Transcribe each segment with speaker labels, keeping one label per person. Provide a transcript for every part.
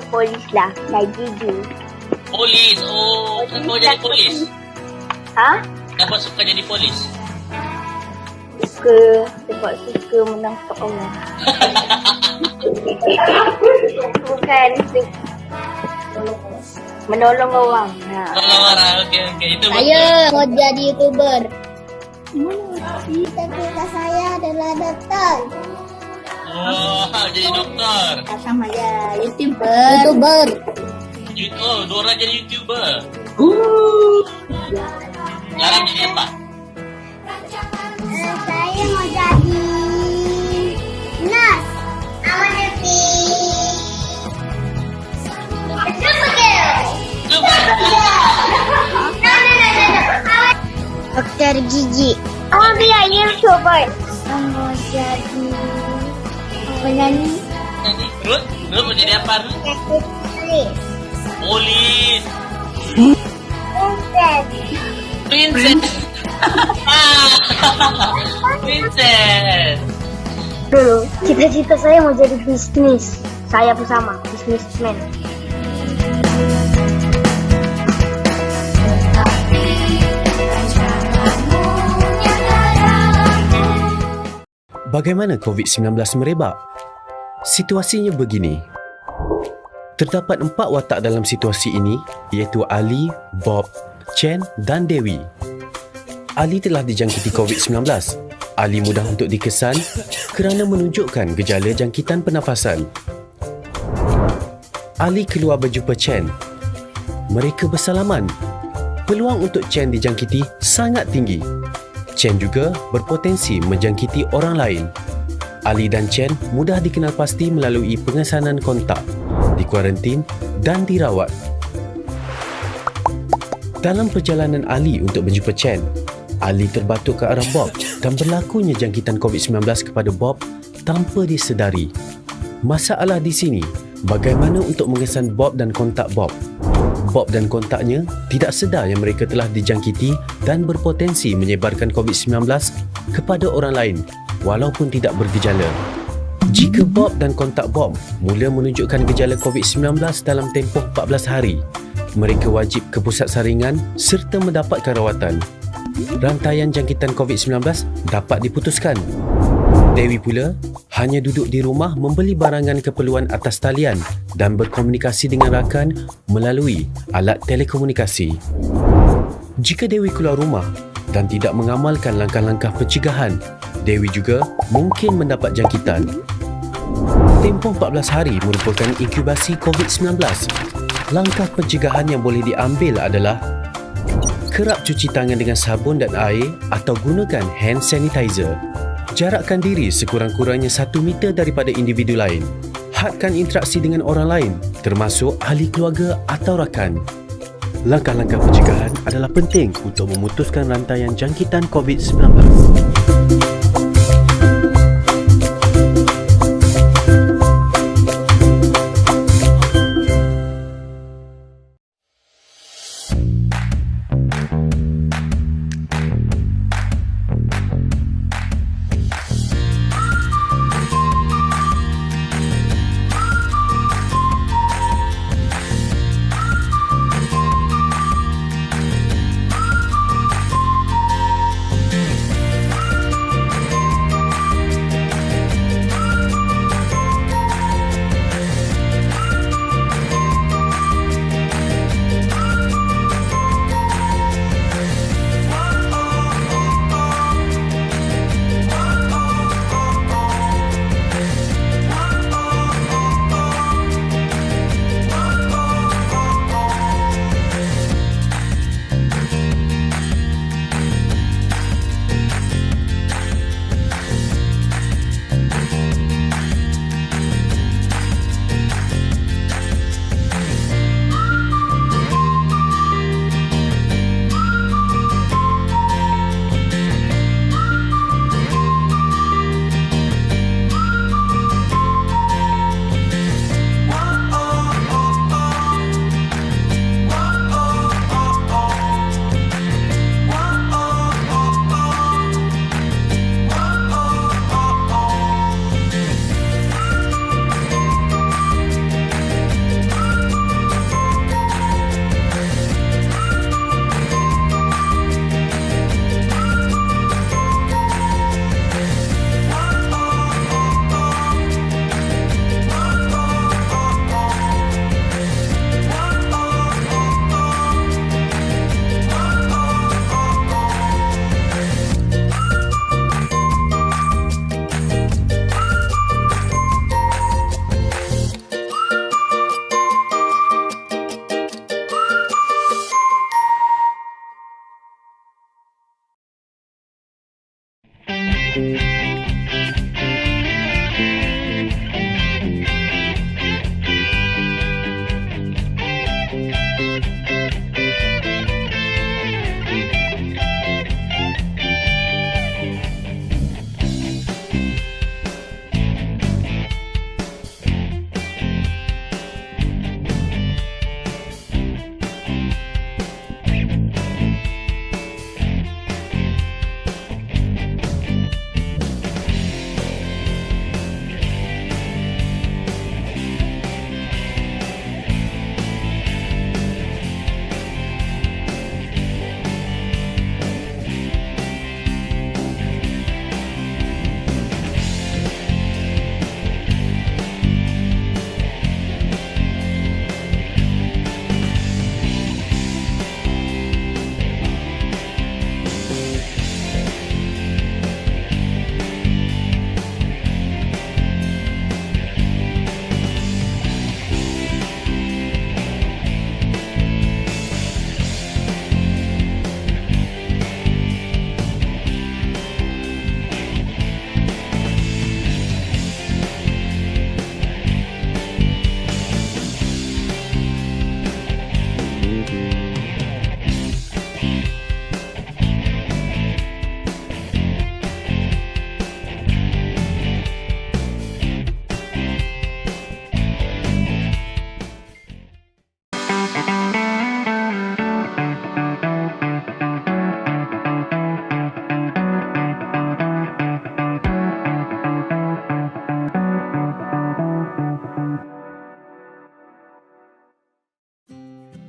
Speaker 1: polis lah. Naik gigi.
Speaker 2: Polis. Oh, kenapa jadi polis?
Speaker 1: Ha?
Speaker 2: Kenapa suka jadi polis?
Speaker 1: Suka. Sebab suka menangkap orang. Bukan menolong orang.
Speaker 2: Tolong orang. Okey. Itu
Speaker 3: Saya mau jadi YouTuber. Cita-cita saya adalah dokter.
Speaker 2: Oh, jadi doktor.
Speaker 3: Sama ya YouTuber.
Speaker 2: Oh, Dora jadi YouTuber. Sekarang jadi apa?
Speaker 3: Saya mau jadi nurse. I wanna be a superhero. Dokter gigi.
Speaker 1: Oh, dia YouTuber.
Speaker 3: Saya mau jadi penyanyi.
Speaker 2: Ruth mau jadi apa, Ruth?
Speaker 3: Polis.
Speaker 2: Polis.
Speaker 3: Princess.
Speaker 2: Princess. Princess.
Speaker 1: Dulu, cita-cita saya mau jadi bisnis. Saya pun sama, businessman.
Speaker 4: Bagaimana COVID-19 merebak? Situasinya begini. Terdapat 4 watak dalam situasi ini, iaitu Ali, Bob, Chen dan Dewi. Ali telah dijangkiti COVID-19. Ali mudah untuk dikesan kerana menunjukkan gejala jangkitan pernafasan. Ali keluar berjumpa Chen. Mereka bersalaman. Peluang untuk Chen dijangkiti sangat tinggi. Chen juga berpotensi menjangkiti orang lain. Ali dan Chen mudah dikenal pasti melalui pengesanan kontak, dikuarantin dan dirawat. Dalam perjalanan Ali untuk berjumpa Chen, Ali terbatuk ke arah Bob dan berlakunya jangkitan COVID-19 kepada Bob tanpa disedari. Masalah di sini, bagaimana untuk mengesan Bob dan kontak Bob? Bob dan kontaknya tidak sedar yang mereka telah dijangkiti dan berpotensi menyebarkan COVID-19 kepada orang lain walaupun tidak bergejala. Jika Bob dan kontak Bob mula menunjukkan gejala COVID-19 dalam tempoh 14 hari, mereka wajib ke pusat saringan serta mendapatkan rawatan. Rantaian jangkitan COVID-19 dapat diputuskan. Dewi pula hanya duduk di rumah membeli barangan keperluan atas talian dan berkomunikasi dengan rakan melalui alat telekomunikasi. Jika Dewi keluar rumah dan tidak mengamalkan langkah-langkah pencegahan, Dewi juga mungkin mendapat jangkitan. Tempoh 14 hari merupakan inkubasi COVID-19. Langkah pencegahan yang boleh diambil adalah kerap cuci tangan dengan sabun dan air atau gunakan hand sanitizer. Jarakkan diri sekurang-kurangnya 1 meter daripada individu lain. Hadkan interaksi dengan orang lain, termasuk ahli keluarga atau rakan. Langkah-langkah pencegahan adalah penting untuk memutuskan rantaian jangkitan COVID-19.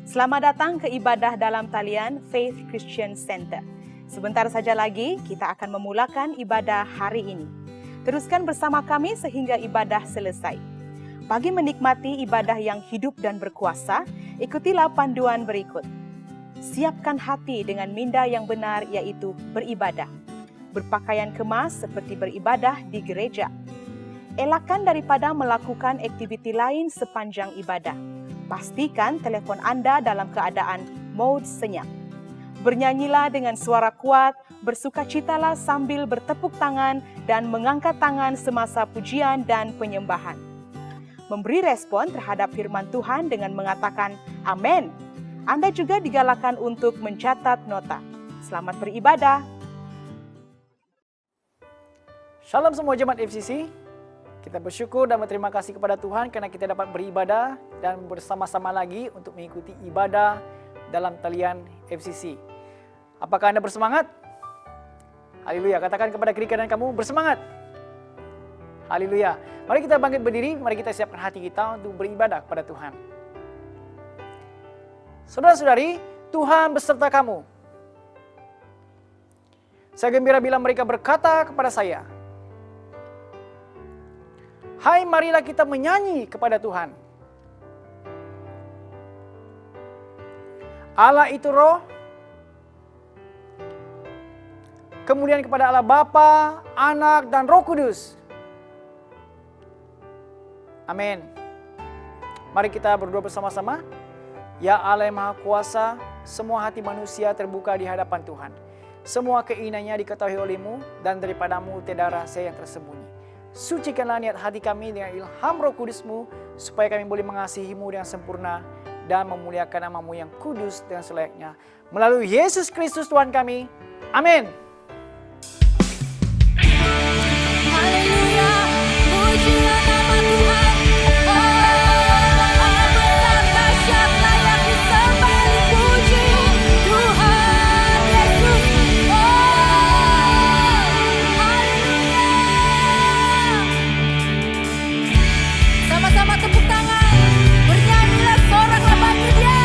Speaker 5: Selamat datang ke ibadah dalam talian Faith Christian Center. Sebentar saja lagi kita akan memulakan ibadah hari ini. Teruskan bersama kami sehingga ibadah selesai. Bagi menikmati ibadah yang hidup dan berkuasa, ikutilah panduan berikut. Siapkan hati dengan minda yang benar, yaitu beribadah. Berpakaian kemas seperti beribadah di gereja. Elakkan daripada melakukan aktiviti lain sepanjang ibadah. Pastikan telefon Anda dalam keadaan mode senyap. Bernyanyilah dengan suara kuat, bersukacitalah sambil bertepuk tangan dan mengangkat tangan semasa pujian dan penyembahan. Memberi respon terhadap firman Tuhan dengan mengatakan amin. Anda juga digalakkan untuk mencatat nota. Selamat beribadah.
Speaker 6: Shalom semua jemaat FCC. Kita bersyukur dan berterima kasih kepada Tuhan kerana kita dapat beribadah dan bersama-sama lagi untuk mengikuti ibadah dalam talian FCC. Apakah anda bersemangat? Haleluya. Katakan kepada kiri kanan kamu, bersemangat. Haleluya. Mari kita bangkit berdiri, mari kita siapkan hati kita untuk beribadah kepada Tuhan. Saudara-saudari, Tuhan beserta kamu. Saya gembira bila mereka berkata kepada saya, hai, marilah kita menyanyi kepada Tuhan. Allah itu roh. Kemudian kepada Allah Bapa, Anak, dan Roh Kudus. Amin. Mari kita berdoa bersama-sama. Ya Allah yang Maha Kuasa, semua hati manusia terbuka di hadapan Tuhan. Semua keinginannya diketahui oleh-Mu, dan daripadamu tiada rahasia yang tersembunyi. Sucikanlah niat hati kami dengan ilham Roh Kudus-Mu, supaya kami boleh mengasihi-Mu dengan sempurna dan memuliakan nama-Mu yang kudus dengan selayaknya. Melalui Yesus Kristus Tuhan kami. Amin.
Speaker 7: Haleluya, pujilah nama Tuhan. Oh, besar dahsyat layak disembah dipuji Tuhan Yesus. Haleluya. Sama-sama tepuk tangan, bernyanyilah, soraklah bagi Dia.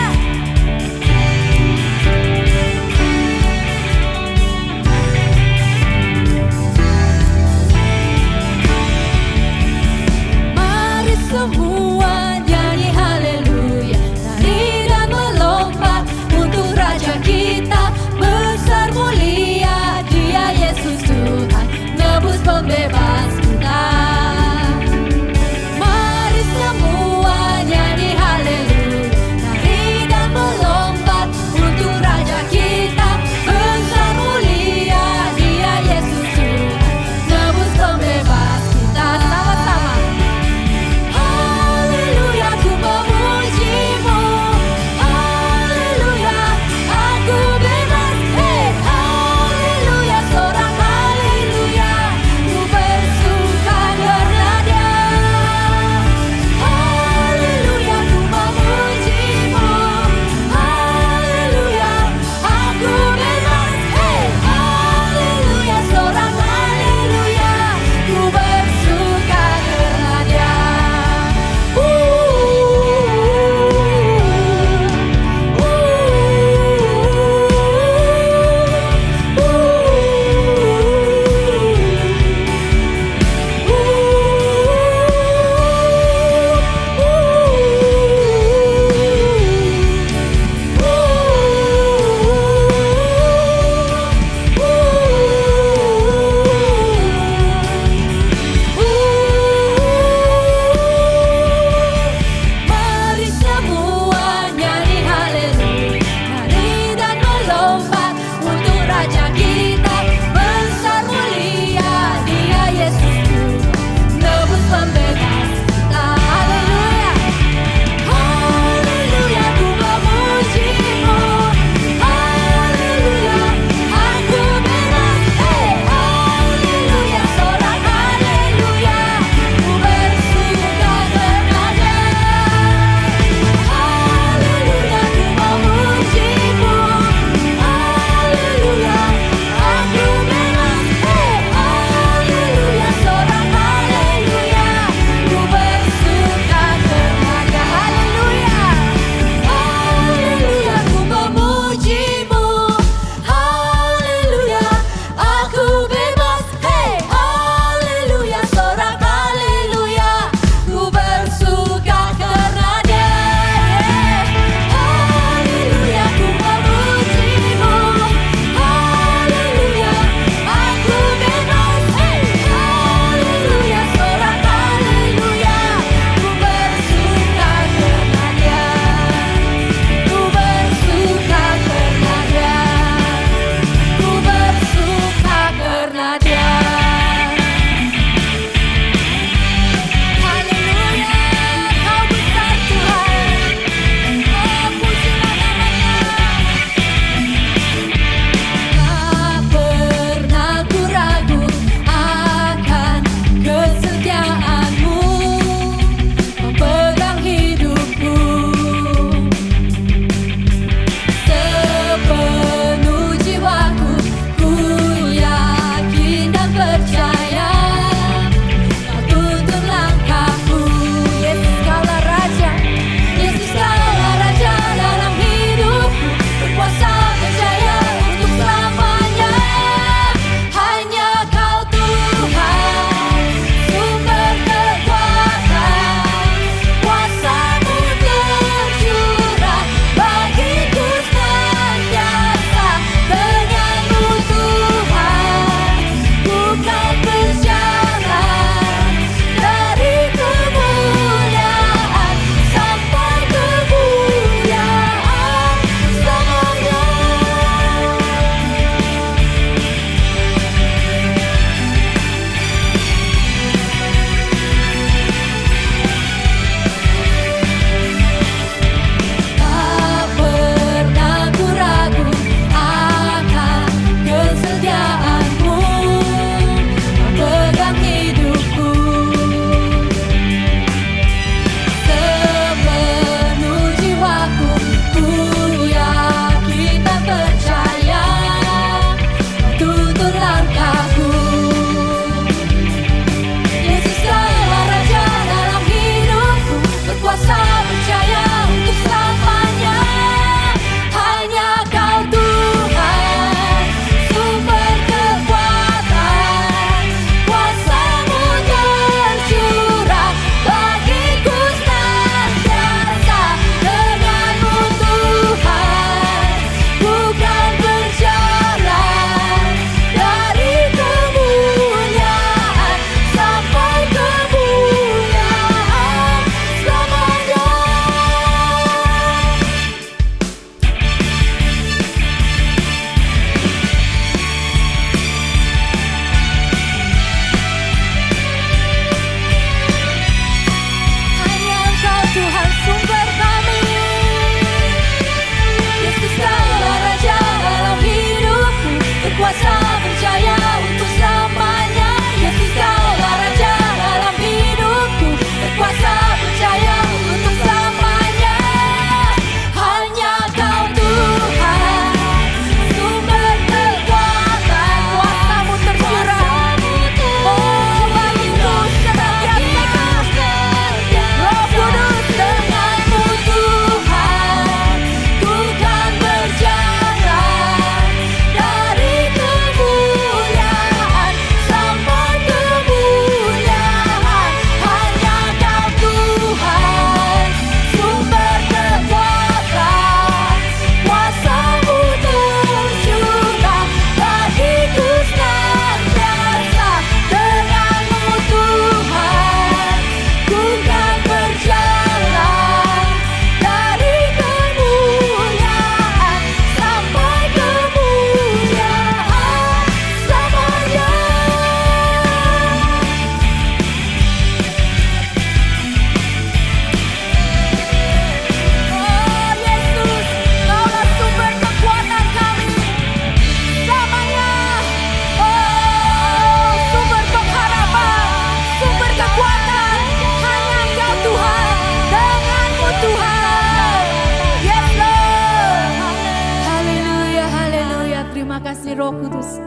Speaker 7: kasih Roh Kudus,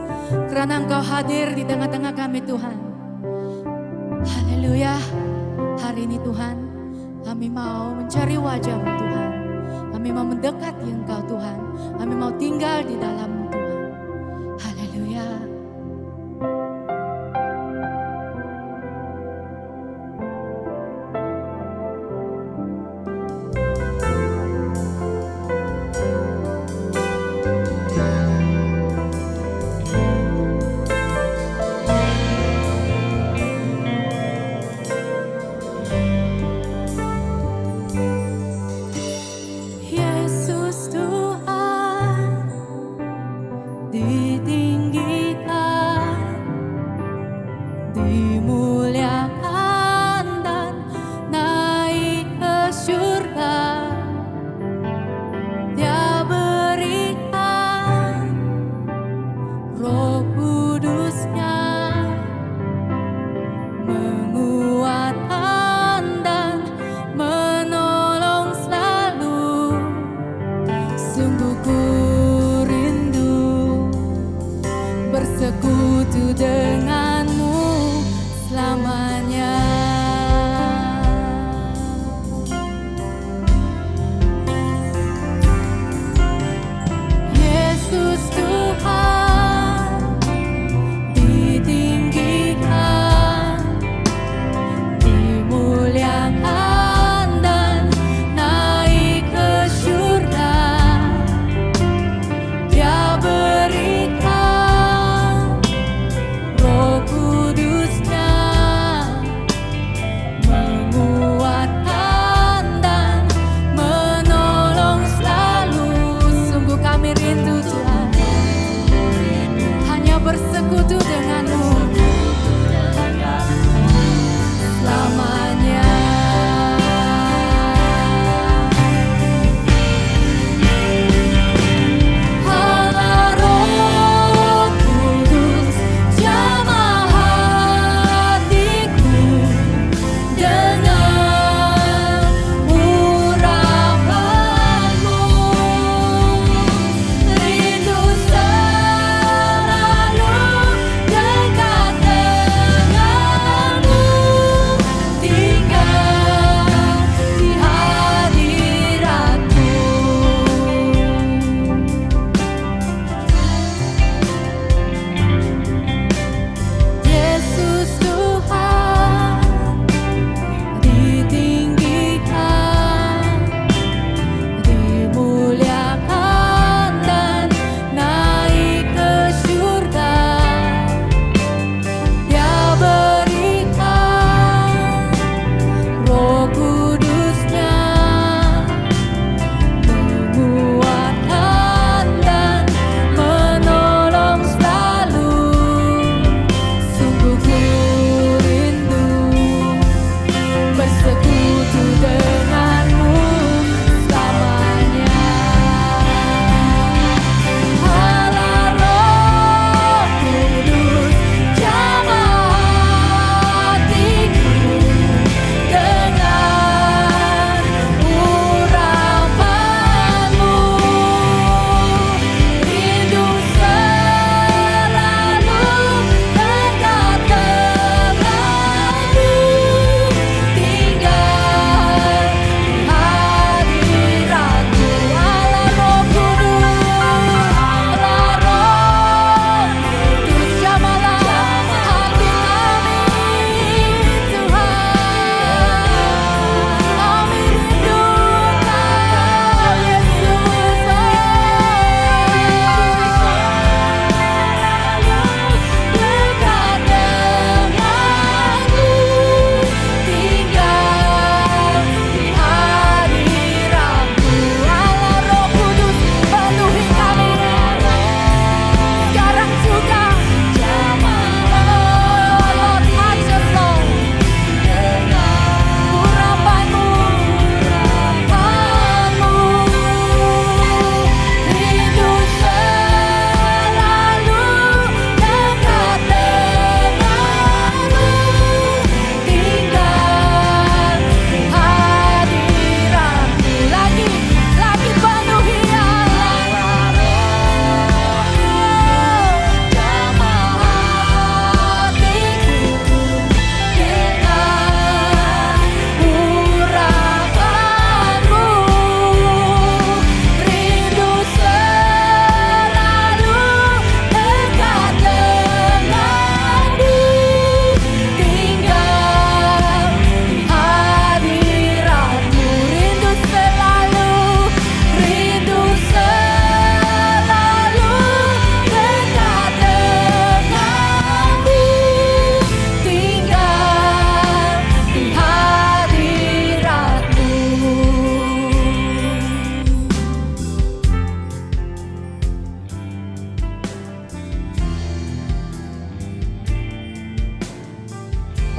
Speaker 7: karena Engkau hadir di tengah-tengah kami Tuhan. Haleluya. Hari ini Tuhan, kami mau mencari wajah-Mu Tuhan. Kami mau mendekati Engkau Tuhan. Kami mau tinggal di dalam-Mu Tuhan. Haleluya. Yesus Tuhan ditinggikan, dimuliakan dan naik ke surga. Dia berikan Roh Kudus-Nya, menguatkan dan menolong selalu. Sungguh ku rindu bersekutu dengan-Mu selamanya. Yesus Tuhan ditinggikan, dimuliakan dan naik ke surga. Dia berikan Roh Kudus-Nya,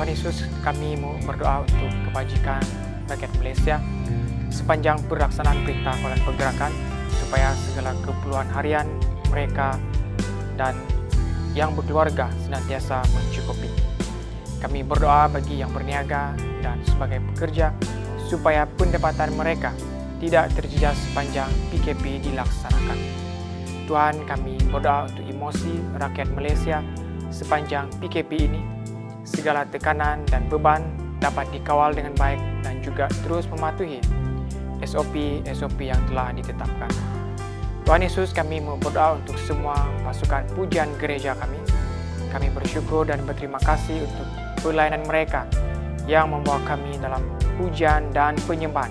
Speaker 6: Tuhan Yesus, kami mau berdoa untuk kebajikan rakyat Malaysia sepanjang pelaksanaan perintah dan pergerakan, supaya segala keperluan harian mereka dan yang berkeluarga senantiasa mencukupi. Kami berdoa bagi yang berniaga dan sebagai pekerja, supaya pendapatan mereka tidak terjejas sepanjang PKP dilaksanakan. Tuhan, kami berdoa untuk emosi rakyat Malaysia sepanjang PKP ini. Segala tekanan dan beban dapat dikawal dengan baik dan juga terus mematuhi SOP yang telah ditetapkan. Tuhan Yesus, kami berdoa untuk semua pasukan pujian gereja kami. Kami bersyukur dan berterima kasih untuk pelayanan mereka yang membawa kami dalam pujian dan penyembahan.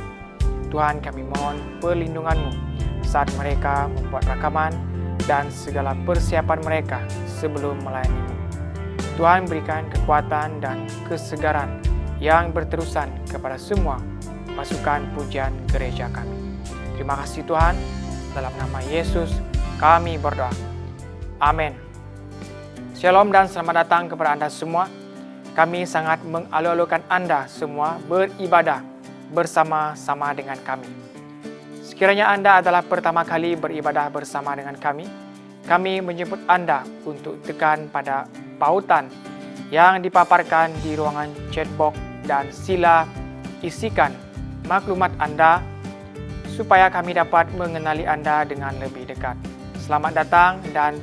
Speaker 6: Tuhan, kami mohon perlindungan-Mu saat mereka membuat rakaman dan segala persiapan mereka sebelum melayani-Mu. Tuhan, berikan kekuatan dan kesegaran yang berterusan kepada semua pasukan pujian gereja kami. Terima kasih Tuhan, dalam nama Yesus kami berdoa. Amin. Shalom dan selamat datang kepada Anda semua. Kami sangat mengalu-alukan Anda semua beribadah bersama-sama dengan kami. Sekiranya Anda adalah pertama kali beribadah bersama dengan kami menjemput Anda untuk tekan pada pautan yang dipaparkan di ruangan chatbox dan sila isikan maklumat Anda supaya kami dapat mengenali Anda dengan lebih dekat. Selamat datang dan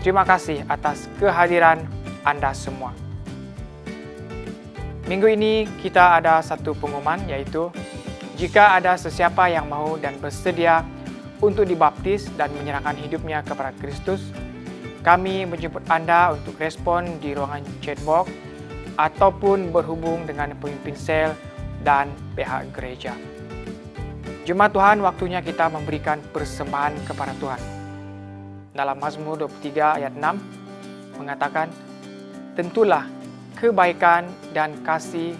Speaker 6: terima kasih atas kehadiran Anda semua. Minggu ini kita ada satu pengumuman, yaitu jika ada sesiapa yang mau dan bersedia untuk dibaptis dan menyerahkan hidupnya kepada Kristus, kami menjemput Anda untuk respon di ruangan chatbox ataupun berhubung dengan pemimpin sel dan pihak gereja. Jemaat Tuhan, waktunya kita memberikan persembahan kepada Tuhan. Dalam Mazmur 23 ayat 6 mengatakan, tentulah kebaikan dan kasih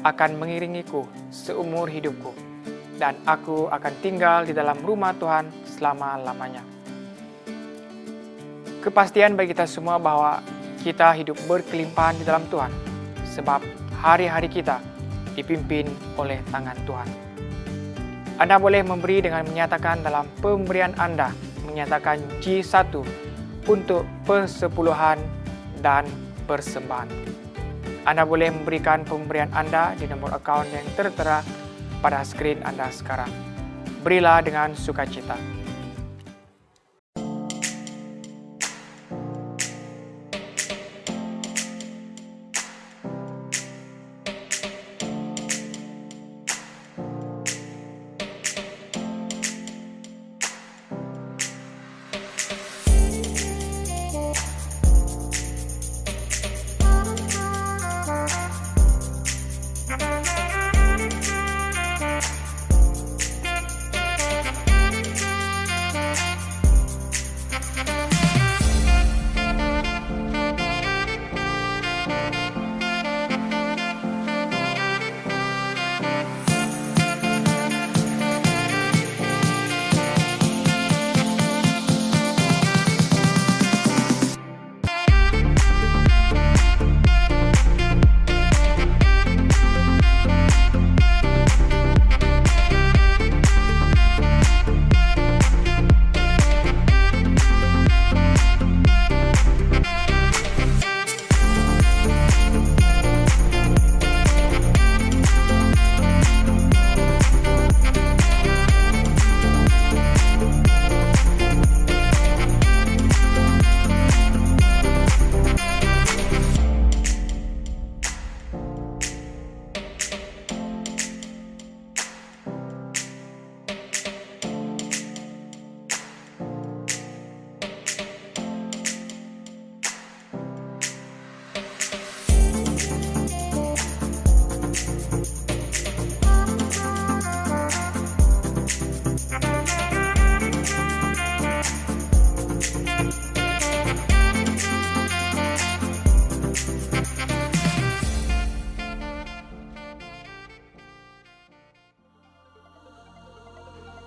Speaker 6: akan mengiringiku seumur hidupku, dan aku akan tinggal di dalam rumah Tuhan selama-lamanya. Kepastian bagi kita semua bahwa kita hidup berkelimpahan di dalam Tuhan, sebab hari-hari kita dipimpin oleh tangan Tuhan. Anda boleh memberi dengan menyatakan dalam pemberian Anda, menyatakan J1 untuk persepuluhan dan persembahan. Anda boleh memberikan pemberian Anda di nomor akaun yang tertera pada skrin Anda sekarang. Berilah dengan sukacita.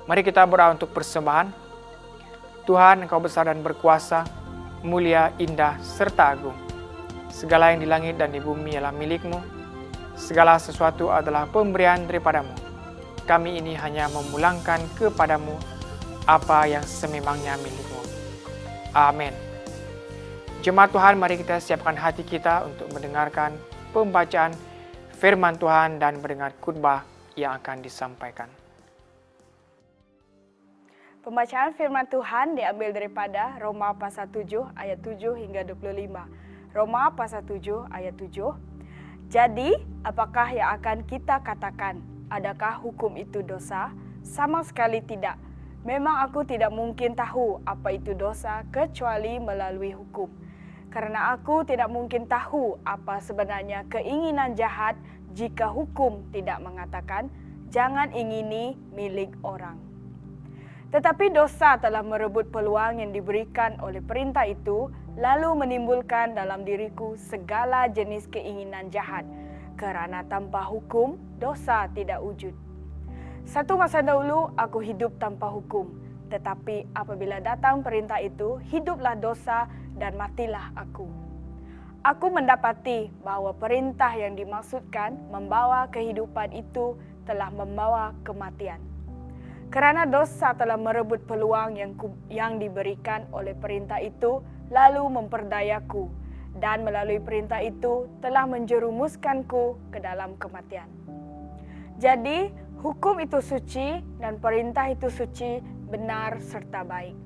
Speaker 6: Mari kita berdoa untuk persembahan. Tuhan, Engkau besar dan berkuasa, mulia, indah, serta agung. Segala yang di langit dan di bumi ialah milik-Mu. Segala sesuatu adalah pemberian daripadamu. Kami ini hanya memulangkan kepadamu apa yang sememangnya milik-Mu. Amin. Jemaat Tuhan, mari kita siapkan hati kita untuk mendengarkan pembacaan firman Tuhan dan mendengar khotbah yang akan disampaikan.
Speaker 5: Pembacaan firman Tuhan diambil daripada Roma pasal 7 ayat 7 hingga 25. Roma pasal 7 ayat 7. Jadi, apakah yang akan kita katakan? Adakah hukum itu dosa? Sama sekali tidak. Memang aku tidak mungkin tahu apa itu dosa kecuali melalui hukum. Karena aku tidak mungkin tahu apa sebenarnya keinginan jahat jika hukum tidak mengatakan, jangan ingini milik orang. Tetapi dosa telah merebut peluang yang diberikan oleh perintah itu, lalu menimbulkan dalam diriku segala jenis keinginan jahat. Kerana tanpa hukum, dosa tidak wujud. Satu masa dahulu aku hidup tanpa hukum, tetapi apabila datang perintah itu, hiduplah dosa dan matilah aku. Aku mendapati bahawa perintah yang dimaksudkan membawa kehidupan itu telah membawa kematian. Kerana dosa telah merebut peluang yang diberikan oleh perintah itu, lalu memperdayaku, dan melalui perintah itu telah menjerumuskanku ke dalam kematian. Jadi, hukum itu suci dan perintah itu suci, benar serta baik.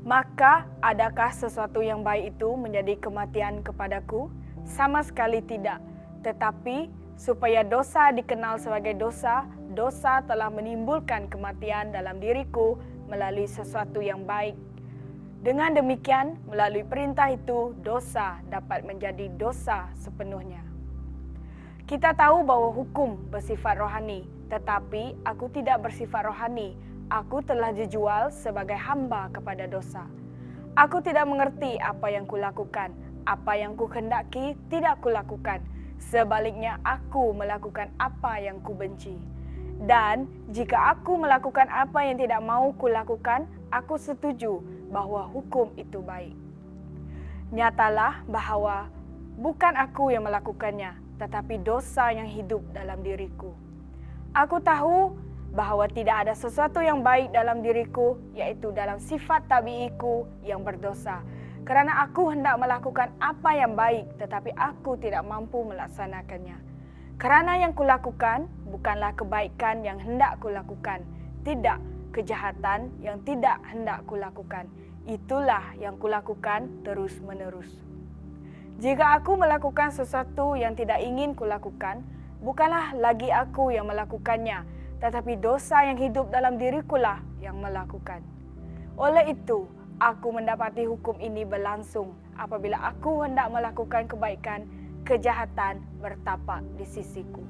Speaker 5: Maka, adakah sesuatu yang baik itu menjadi kematian kepadaku? Sama sekali tidak. Tetapi, supaya dosa dikenal sebagai dosa, dosa telah menimbulkan kematian dalam diriku melalui sesuatu yang baik. Dengan demikian, melalui perintah itu, dosa dapat menjadi dosa sepenuhnya. Kita tahu bahawa hukum bersifat rohani, tetapi aku tidak bersifat rohani. Aku telah dijual sebagai hamba kepada dosa. Aku tidak mengerti apa yang kulakukan. Apa yang kuhendaki tidak kulakukan. Sebaliknya, aku melakukan apa yang kubenci. Dan jika aku melakukan apa yang tidak mau kulakukan, aku setuju bahawa hukum itu baik. Nyatalah bahawa bukan aku yang melakukannya, tetapi dosa yang hidup dalam diriku. Aku tahu bahawa tidak ada sesuatu yang baik dalam diriku, iaitu dalam sifat tabiiku yang berdosa. Kerana aku hendak melakukan apa yang baik, tetapi aku tidak mampu melaksanakannya. Kerana yang kulakukan bukanlah kebaikan yang hendak kulakukan, tidak kejahatan yang tidak hendak kulakukan. Itulah yang kulakukan terus-menerus. Jika aku melakukan sesuatu yang tidak ingin kulakukan, bukanlah lagi aku yang melakukannya, tetapi dosa yang hidup dalam dirikulah yang melakukan. Oleh itu, aku mendapati hukum ini berlangsung apabila aku hendak melakukan kebaikan, kejahatan bertapak di sisiku.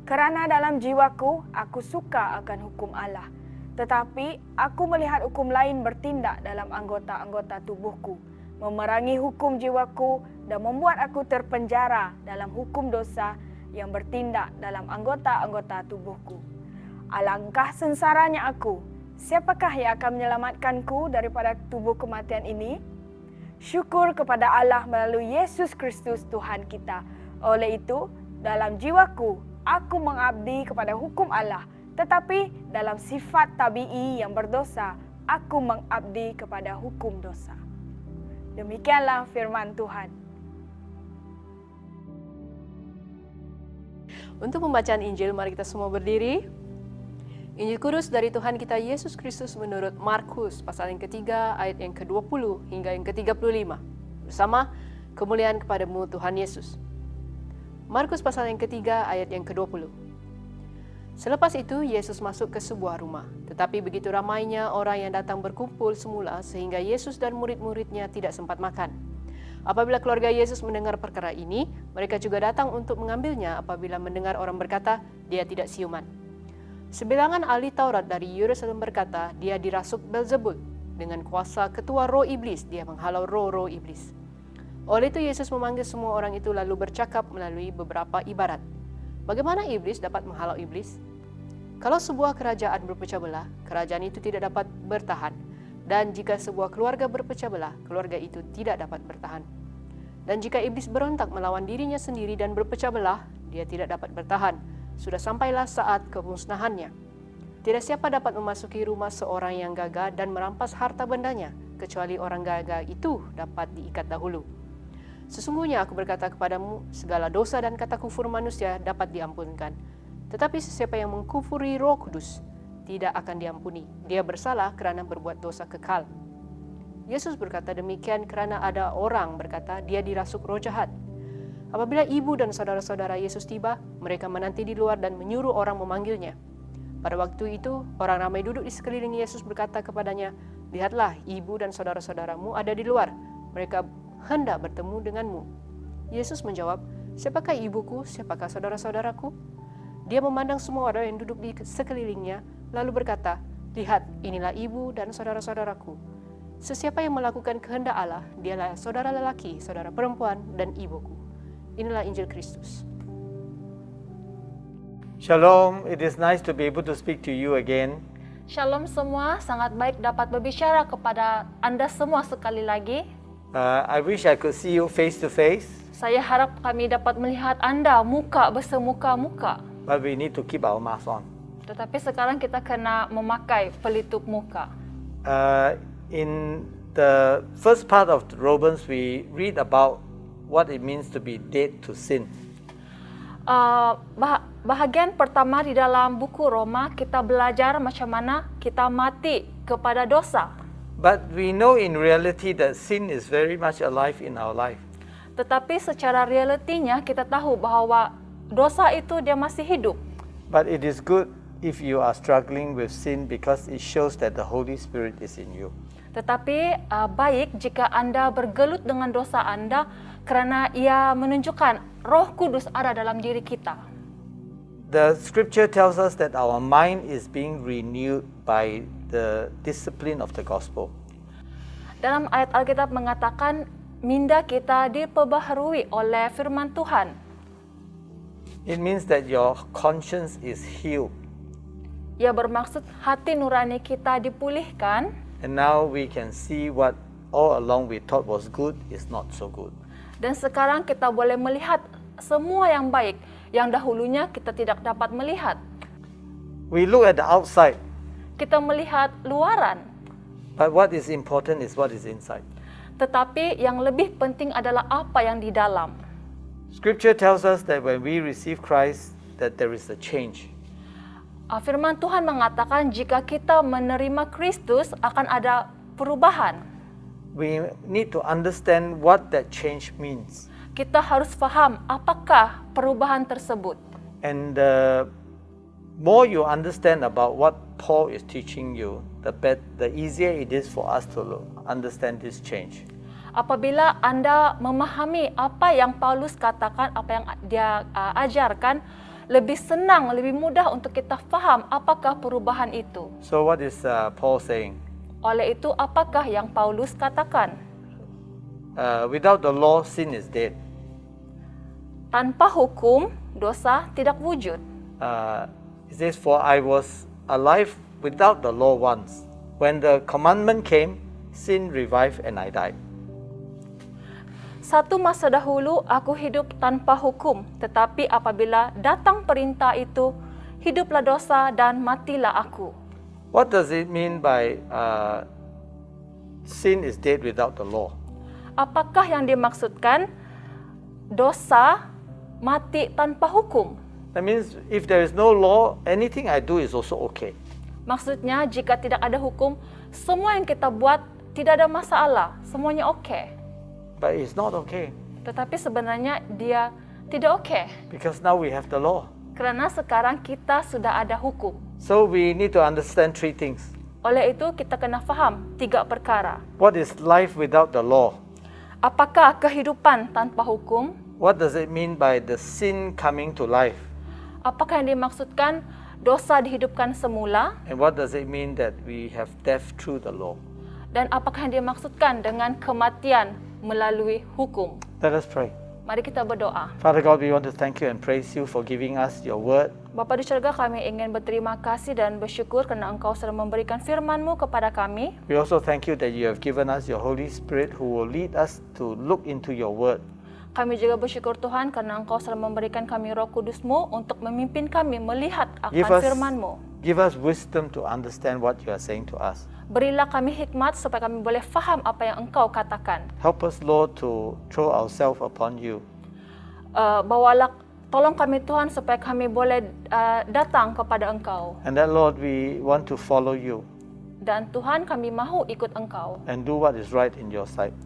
Speaker 5: Kerana dalam jiwaku, aku suka akan hukum Allah. Tetapi aku melihat hukum lain bertindak dalam anggota-anggota tubuhku, memerangi hukum jiwaku dan membuat aku terpenjara dalam hukum dosa yang bertindak dalam anggota-anggota tubuhku. Alangkah sengsaranya aku. Siapakah yang akan menyelamatkanku daripada tubuh kematian ini? Syukur kepada Allah melalui Yesus Kristus Tuhan kita. Oleh itu, dalam jiwaku, aku mengabdi kepada hukum Allah. Tetapi dalam sifat tabii yang berdosa, aku mengabdi kepada hukum dosa. Demikianlah firman Tuhan.
Speaker 8: Untuk pembacaan Injil, mari kita semua berdiri. Injil Kudus dari Tuhan kita Yesus Kristus menurut Markus pasal yang ketiga ayat yang ke-20 hingga yang ke-35. Bersama kemuliaan kepadamu Tuhan Yesus. Markus pasal yang ketiga ayat yang ke-20. Selepas itu Yesus masuk ke sebuah rumah. Tetapi begitu ramainya orang yang datang berkumpul semula sehingga Yesus dan murid-muridnya tidak sempat makan. Apabila keluarga Yesus mendengar perkara ini, mereka juga datang untuk mengambilnya apabila mendengar orang berkata, dia tidak siuman. Sebilangan ahli Taurat dari Yerusalem berkata, dia dirasuk Beelzebul. Dengan kuasa ketua roh iblis, dia menghalau roh-roh iblis. Oleh itu Yesus memanggil semua orang itu lalu bercakap melalui beberapa ibarat. Bagaimana iblis dapat menghalau iblis? Kalau sebuah kerajaan berpecah belah, kerajaan itu tidak dapat bertahan. Dan jika sebuah keluarga berpecah belah, keluarga itu tidak dapat bertahan. Dan jika iblis berontak melawan dirinya sendiri dan berpecah belah, dia tidak dapat bertahan. Sudah sampailah saat kemusnahannya. Tidak siapa dapat memasuki rumah seorang yang gagah dan merampas harta bendanya, kecuali orang gagah itu dapat diikat dahulu. Sesungguhnya aku berkata kepadamu, segala dosa dan kata kufur manusia dapat diampunkan. Tetapi sesiapa yang mengkufuri Roh Kudus tidak akan diampuni. Dia bersalah kerana berbuat dosa kekal. Yesus berkata demikian kerana ada orang berkata dia dirasuk roh jahat. Apabila ibu dan saudara-saudara Yesus tiba, mereka menanti di luar dan menyuruh orang memanggilnya. Pada waktu itu, orang ramai duduk di sekeliling Yesus berkata kepadanya, "Lihatlah, ibu dan saudara-saudaramu ada di luar. Mereka hendak bertemu denganmu." Yesus menjawab, "Siapakah ibuku? Siapakah saudara-saudaraku?" Dia memandang semua orang yang duduk di sekelilingnya, lalu berkata, "Lihat, inilah ibu dan saudara-saudaraku. Sesiapa yang melakukan kehendak Allah, dialah saudara lelaki, saudara perempuan, dan ibuku." Inilah Injil Kristus.
Speaker 6: Shalom, it is nice to be able to speak to you again.
Speaker 9: Shalom semua, sangat baik dapat berbicara kepada Anda semua sekali lagi.
Speaker 6: I wish I could see you face to face,
Speaker 9: Saya harap kami dapat melihat Anda muka bersemuka-muka.
Speaker 6: but we need to keep our mask on.
Speaker 9: Tetapi sekarang kita kena memakai pelitup muka.
Speaker 6: In the first part of Romans, we read about what it means to be dead to sin.
Speaker 9: Bahagian pertama di dalam buku Roma, kita belajar macam mana kita mati kepada dosa.
Speaker 6: But we know in reality that sin is very much alive in our life.
Speaker 9: Tetapi secara realitinya kita tahu bahawa dosa itu dia masih hidup.
Speaker 6: But it is good if you are struggling with sin because it shows that the Holy Spirit is in you.
Speaker 9: Tetapi baik jika Anda bergelut dengan dosa Anda kerana ia menunjukkan Roh Kudus ada dalam diri kita.
Speaker 6: The scripture tells us that our mind is being renewed by the discipline of the gospel.
Speaker 9: Dalam ayat Alkitab mengatakan minda kita diperbaharui oleh firman Tuhan.
Speaker 6: It means that your conscience is healed.
Speaker 9: Ia bermaksud hati nurani kita dipulihkan.
Speaker 6: And now we can see what all along we thought was good is not so good.
Speaker 9: Dan sekarang kita boleh melihat semua yang baik yang dahulunya kita tidak dapat melihat.
Speaker 6: We look at the outside,
Speaker 9: Kita melihat luaran,
Speaker 6: but what is important is what is inside.
Speaker 9: tetapi yang lebih penting adalah apa yang di dalam.
Speaker 6: Scripture tells us that when we receive Christ, that there is a change.
Speaker 9: Firman Tuhan mengatakan jika kita menerima Kristus akan ada perubahan.
Speaker 6: We need to understand what that change means.
Speaker 9: Kita harus faham apakah perubahan tersebut.
Speaker 6: And the more you understand about what Paul is teaching you, the easier it is for us to understand this change.
Speaker 9: Apabila Anda memahami apa yang Paulus katakan, apa yang dia ajarkan, lebih senang, lebih mudah untuk kita faham apakah perubahan itu.
Speaker 6: So what is Paul saying?
Speaker 9: Oleh itu, apakah yang Paulus katakan?
Speaker 6: Without the law, sin is dead.
Speaker 9: Tanpa hukum, dosa tidak wujud.
Speaker 6: It says, "For I was alive without the law once. When the commandment came, sin revived and I died."
Speaker 9: Satu masa dahulu aku hidup tanpa hukum, tetapi apabila datang perintah itu, hiduplah dosa dan matilah aku.
Speaker 6: What does it mean by sin is dead without the law?
Speaker 9: Apakah yang dimaksudkan dosa mati tanpa hukum?
Speaker 6: That means if there is no law, anything I do is also okay.
Speaker 9: Maksudnya jika tidak ada hukum, semua yang kita buat tidak ada masalah, semuanya oke.
Speaker 6: But it's not okay
Speaker 9: Tetapi sebenarnya dia tidak oke.
Speaker 6: because now we have the law.
Speaker 9: Karena sekarang kita sudah ada hukum.
Speaker 6: So we need to understand three things.
Speaker 9: Oleh itu kita kena faham 3 perkara.
Speaker 6: What is life without the law?
Speaker 9: Apakah kehidupan tanpa hukum?
Speaker 6: What does it mean by the sin coming to life?
Speaker 9: Apakah yang dimaksudkan dosa dihidupkan semula?
Speaker 6: And what does it mean that we have death through the law?
Speaker 9: Dan apakah yang dimaksudkan dengan kematian melalui hukum?
Speaker 6: Let us pray.
Speaker 9: Mari kita berdoa.
Speaker 6: Father God, we want to thank you and praise you for giving us your word.
Speaker 9: Bapa di syurga, kami ingin berterima kasih dan bersyukur kerana Engkau sudah memberikan firman-Mu kepada kami.
Speaker 6: We also thank you that you have given us your Holy Spirit who will lead us to look into your word.
Speaker 9: Kami juga bersyukur Tuhan karena Engkau telah memberikan kami Roh Kudus-Mu untuk memimpin kami melihat akan firman-Mu.
Speaker 10: Give us wisdom to understand what you are saying to us.
Speaker 9: Berilah kami hikmat supaya kami boleh faham apa yang Engkau katakan.
Speaker 10: Help us, Lord, to throw ourselves upon you.
Speaker 9: Tolong kami Tuhan supaya kami boleh datang kepada Engkau.
Speaker 10: And that, Lord, we want to follow you
Speaker 9: Dan Tuhan, kami mahu ikut Engkau
Speaker 10: and do what is right in your sight.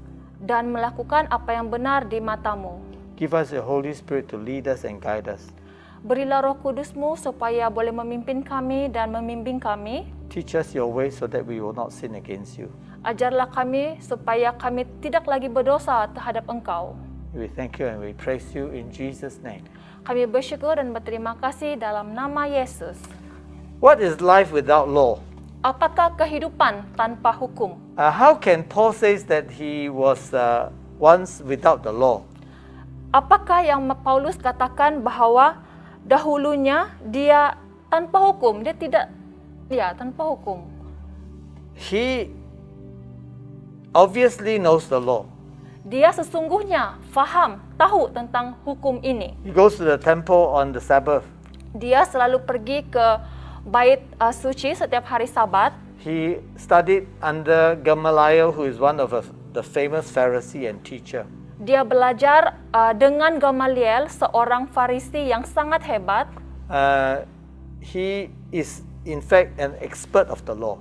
Speaker 9: dan melakukan apa yang benar di mata-Mu.
Speaker 10: Give us the Holy Spirit to lead us and guide us.
Speaker 9: Berilah Roh Kudus-Mu supaya boleh memimpin kami dan membimbing kami.
Speaker 10: Teach us your way so that we will not sin against you.
Speaker 9: Ajarlah kami supaya kami tidak lagi berdosa terhadap Engkau.
Speaker 10: We thank you and we praise you in Jesus' name.
Speaker 9: Kami bersyukur dan berterima kasih dalam nama Yesus.
Speaker 10: What is life without law?
Speaker 9: Apakah kehidupan tanpa hukum?
Speaker 10: How can Paul say that he was once without the law?
Speaker 9: Apakah yang Paulus katakan bahwa dahulunya dia tanpa hukum? Dia tidak, tanpa hukum.
Speaker 10: He obviously knows the law.
Speaker 9: Dia sesungguhnya faham, tahu tentang hukum ini.
Speaker 10: He goes to the temple on the Sabbath.
Speaker 9: Dia selalu pergi ke bait suci setiap hari Sabat.
Speaker 10: He studied under Gamaliel, who is one of the famous Pharisee and teacher.
Speaker 9: Dia belajar dengan Gamaliel, seorang Farisi yang sangat hebat.
Speaker 10: He is in fact an expert of the law.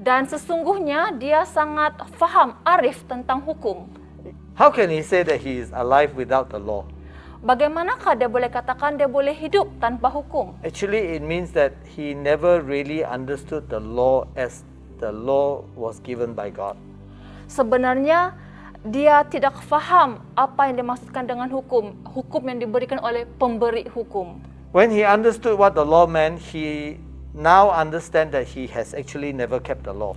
Speaker 9: Dan sesungguhnya dia sangat faham, arif tentang hukum.
Speaker 10: How can he say that he is alive without the law?
Speaker 9: Bagaimanakah dia boleh katakan dia boleh hidup tanpa hukum?
Speaker 10: Actually, it means that he never really understood the law as the law was given by God.
Speaker 9: Sebenarnya dia tidak faham apa yang dimaksudkan dengan hukum, hukum yang diberikan oleh pemberi hukum.
Speaker 10: When he understood what the law meant, he now understands that he has actually never kept the law.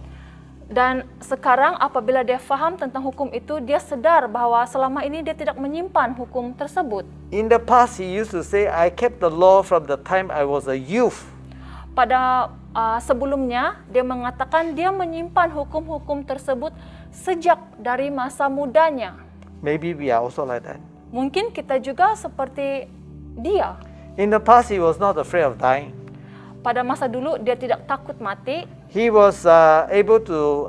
Speaker 9: Dan sekarang apabila dia faham tentang hukum itu, dia sadar bahwa selama ini dia tidak menyimpan hukum tersebut.
Speaker 10: In the past, he used to say, I kept the law from the time I was a youth.
Speaker 9: Pada sebelumnya, dia mengatakan dia menyimpan hukum-hukum tersebut sejak dari masa mudanya.
Speaker 10: Maybe we are also like that.
Speaker 9: Mungkin kita juga seperti dia.
Speaker 10: In the past, he was not afraid of dying.
Speaker 9: Pada masa dulu, dia tidak takut mati.
Speaker 10: He was able to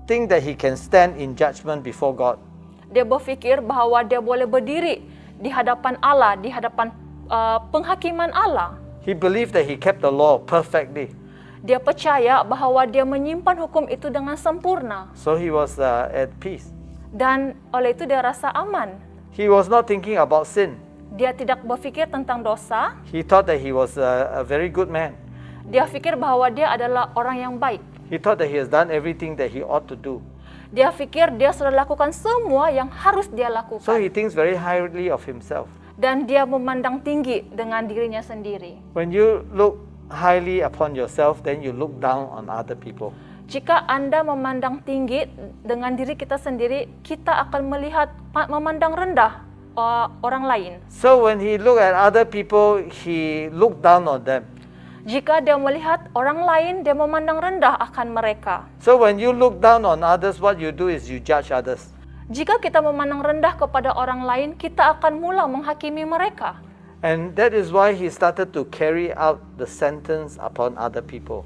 Speaker 10: think that he can stand in judgment before God.
Speaker 9: Dia berfikir bahwa dia boleh berdiri di hadapan Allah, di hadapan penghakiman Allah.
Speaker 10: He believed that he kept the law perfectly.
Speaker 9: Dia percaya bahwa dia menyimpan hukum itu dengan sempurna.
Speaker 10: So he was at peace.
Speaker 9: Dan oleh itu dia rasa aman.
Speaker 10: He was not thinking about sin.
Speaker 9: Dia tidak berfikir tentang dosa.
Speaker 10: He thought that he was a very good man.
Speaker 9: Dia fikir bahwa dia adalah orang yang baik.
Speaker 10: He thought that he has done everything that he ought to do.
Speaker 9: Dia fikir dia sudah lakukan semua yang harus dia lakukan.
Speaker 10: So he thinks very highly of himself.
Speaker 9: Dan dia memandang tinggi dengan dirinya sendiri.
Speaker 10: When you look highly upon yourself, then you look down on other people.
Speaker 9: Jika Anda memandang tinggi dengan diri kita sendiri, kita akan memandang rendah orang lain.
Speaker 10: So when he look at other people, he look down on them.
Speaker 9: Jika dia melihat orang lain, dia memandang rendah akan mereka.
Speaker 10: So when you look down on others, what you do is you judge others.
Speaker 9: Jika kita memandang rendah kepada orang lain, kita akan mula menghakimi mereka.
Speaker 10: And that is why he started to carry out the sentence upon other people.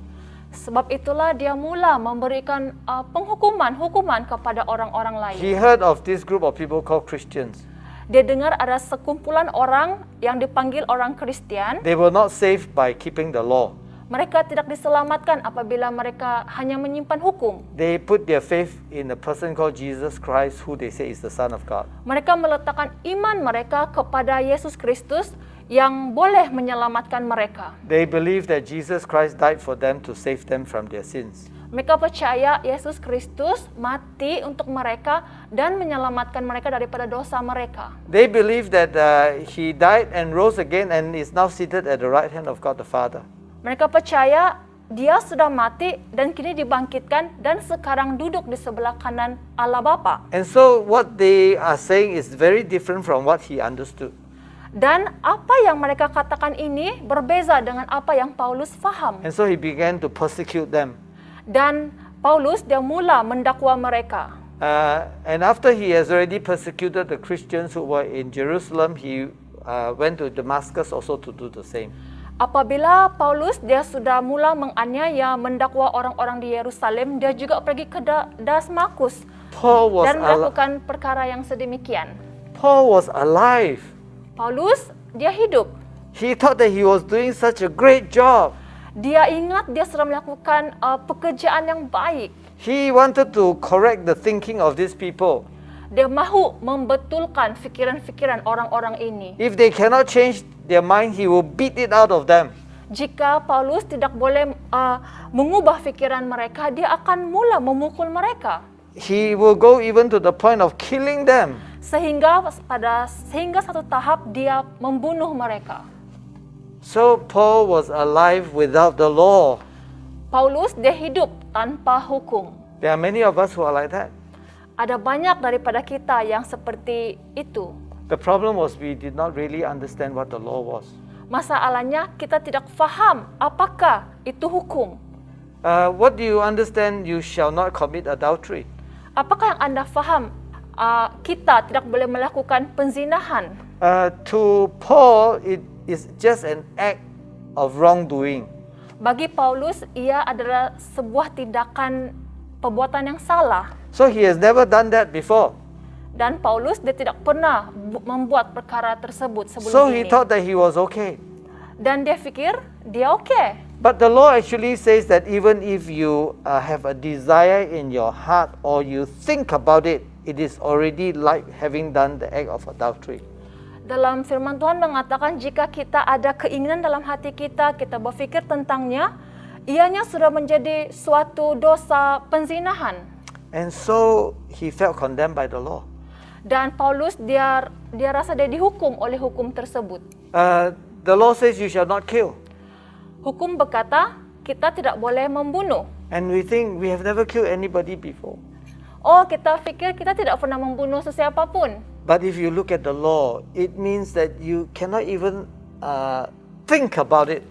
Speaker 9: Sebab itulah dia mula memberikan hukuman kepada orang-orang lain.
Speaker 10: He heard of this group of people called Christians.
Speaker 9: Dia dengar ada sekumpulan orang yang dipanggil orang Kristen.
Speaker 10: They were not saved by keeping the law.
Speaker 9: Mereka tidak diselamatkan apabila mereka hanya menyimpan hukum.
Speaker 10: They put their faith in a person called Jesus Christ, who they say is the Son of God.
Speaker 9: Mereka meletakkan iman mereka kepada Yesus Kristus yang boleh menyelamatkan mereka.
Speaker 10: They believe that Jesus Christ died for them to save them from their sins.
Speaker 9: Mereka percaya Yesus Kristus mati untuk mereka dan menyelamatkan mereka daripada dosa mereka.
Speaker 10: They believe that he died and rose again and is now seated at the right hand of God the Father.
Speaker 9: Mereka percaya dia sudah mati dan kini dibangkitkan dan sekarang duduk di sebelah kanan Allah Bapa.
Speaker 10: And so what they are saying is very different from what he understood.
Speaker 9: Dan apa yang mereka katakan ini berbeza dengan apa yang Paulus faham.
Speaker 10: And so he began to persecute them.
Speaker 9: Dan Paulus dia mula mendakwa mereka.
Speaker 10: And after he has already persecuted the Christians who were in Jerusalem, he went to Damascus also to do the same.
Speaker 9: Apabila Paulus dia sudah mula menganiaya, mendakwa orang-orang di Yerusalem, dia juga pergi ke Damaskus
Speaker 10: Paul was
Speaker 9: dan melakukan perkara yang sedemikian.
Speaker 10: Paul was alive.
Speaker 9: Paulus dia hidup.
Speaker 10: He thought that he was doing such a great job.
Speaker 9: Dia ingat dia sudah melakukan pekerjaan yang baik.
Speaker 10: He wanted to correct the thinking of these people.
Speaker 9: Dia mahu membetulkan fikiran-fikiran orang-orang ini.
Speaker 10: If they cannot change their mind, he will beat it out of them.
Speaker 9: Jika Paulus tidak boleh mengubah fikiran mereka, dia akan mula memukul mereka.
Speaker 10: He will go even to the point of killing them.
Speaker 9: Sehingga satu tahap dia membunuh mereka.
Speaker 10: So Paul was alive without the law.
Speaker 9: Paulus dia hidup tanpa hukum.
Speaker 10: There are many of us who are like that.
Speaker 9: Ada banyak daripada kita yang seperti itu.
Speaker 10: The problem was we did not really understand what the law was.
Speaker 9: Masalahnya kita tidak faham apakah itu hukum.
Speaker 10: What do you understand? You shall not commit adultery.
Speaker 9: Apakah yang Anda faham? Kita tidak boleh melakukan penzinahan.
Speaker 10: To Paul, it is just an act of wrongdoing.
Speaker 9: Bagi Paulus, ia adalah sebuah tindakan perbuatan yang salah.
Speaker 10: So he has never done that before.
Speaker 9: Dan Paulus dia tidak pernah membuat perkara tersebut sebelum
Speaker 10: So
Speaker 9: ini.
Speaker 10: he thought that he was okay.
Speaker 9: Dan dia fikir dia okey.
Speaker 10: But the law actually says that even if you have a desire in your heart or you think about it, it is already like having done the act of adultery.
Speaker 9: Dalam firman Tuhan mengatakan jika kita ada keinginan dalam hati kita, kita berfikir tentangnya, ianya sudah menjadi suatu dosa penzinahan.
Speaker 10: And so he felt condemned by the law.
Speaker 9: Dan Paulus dia rasa dia dihukum oleh hukum tersebut.
Speaker 10: The law says you shall not kill.
Speaker 9: Hukum berkata kita tidak boleh membunuh.
Speaker 10: And we think we have never killed anybody before.
Speaker 9: Oh, kita fikir kita tidak pernah membunuh sesiapa pun.
Speaker 10: But if you look at the law, it means that you cannot even think about it.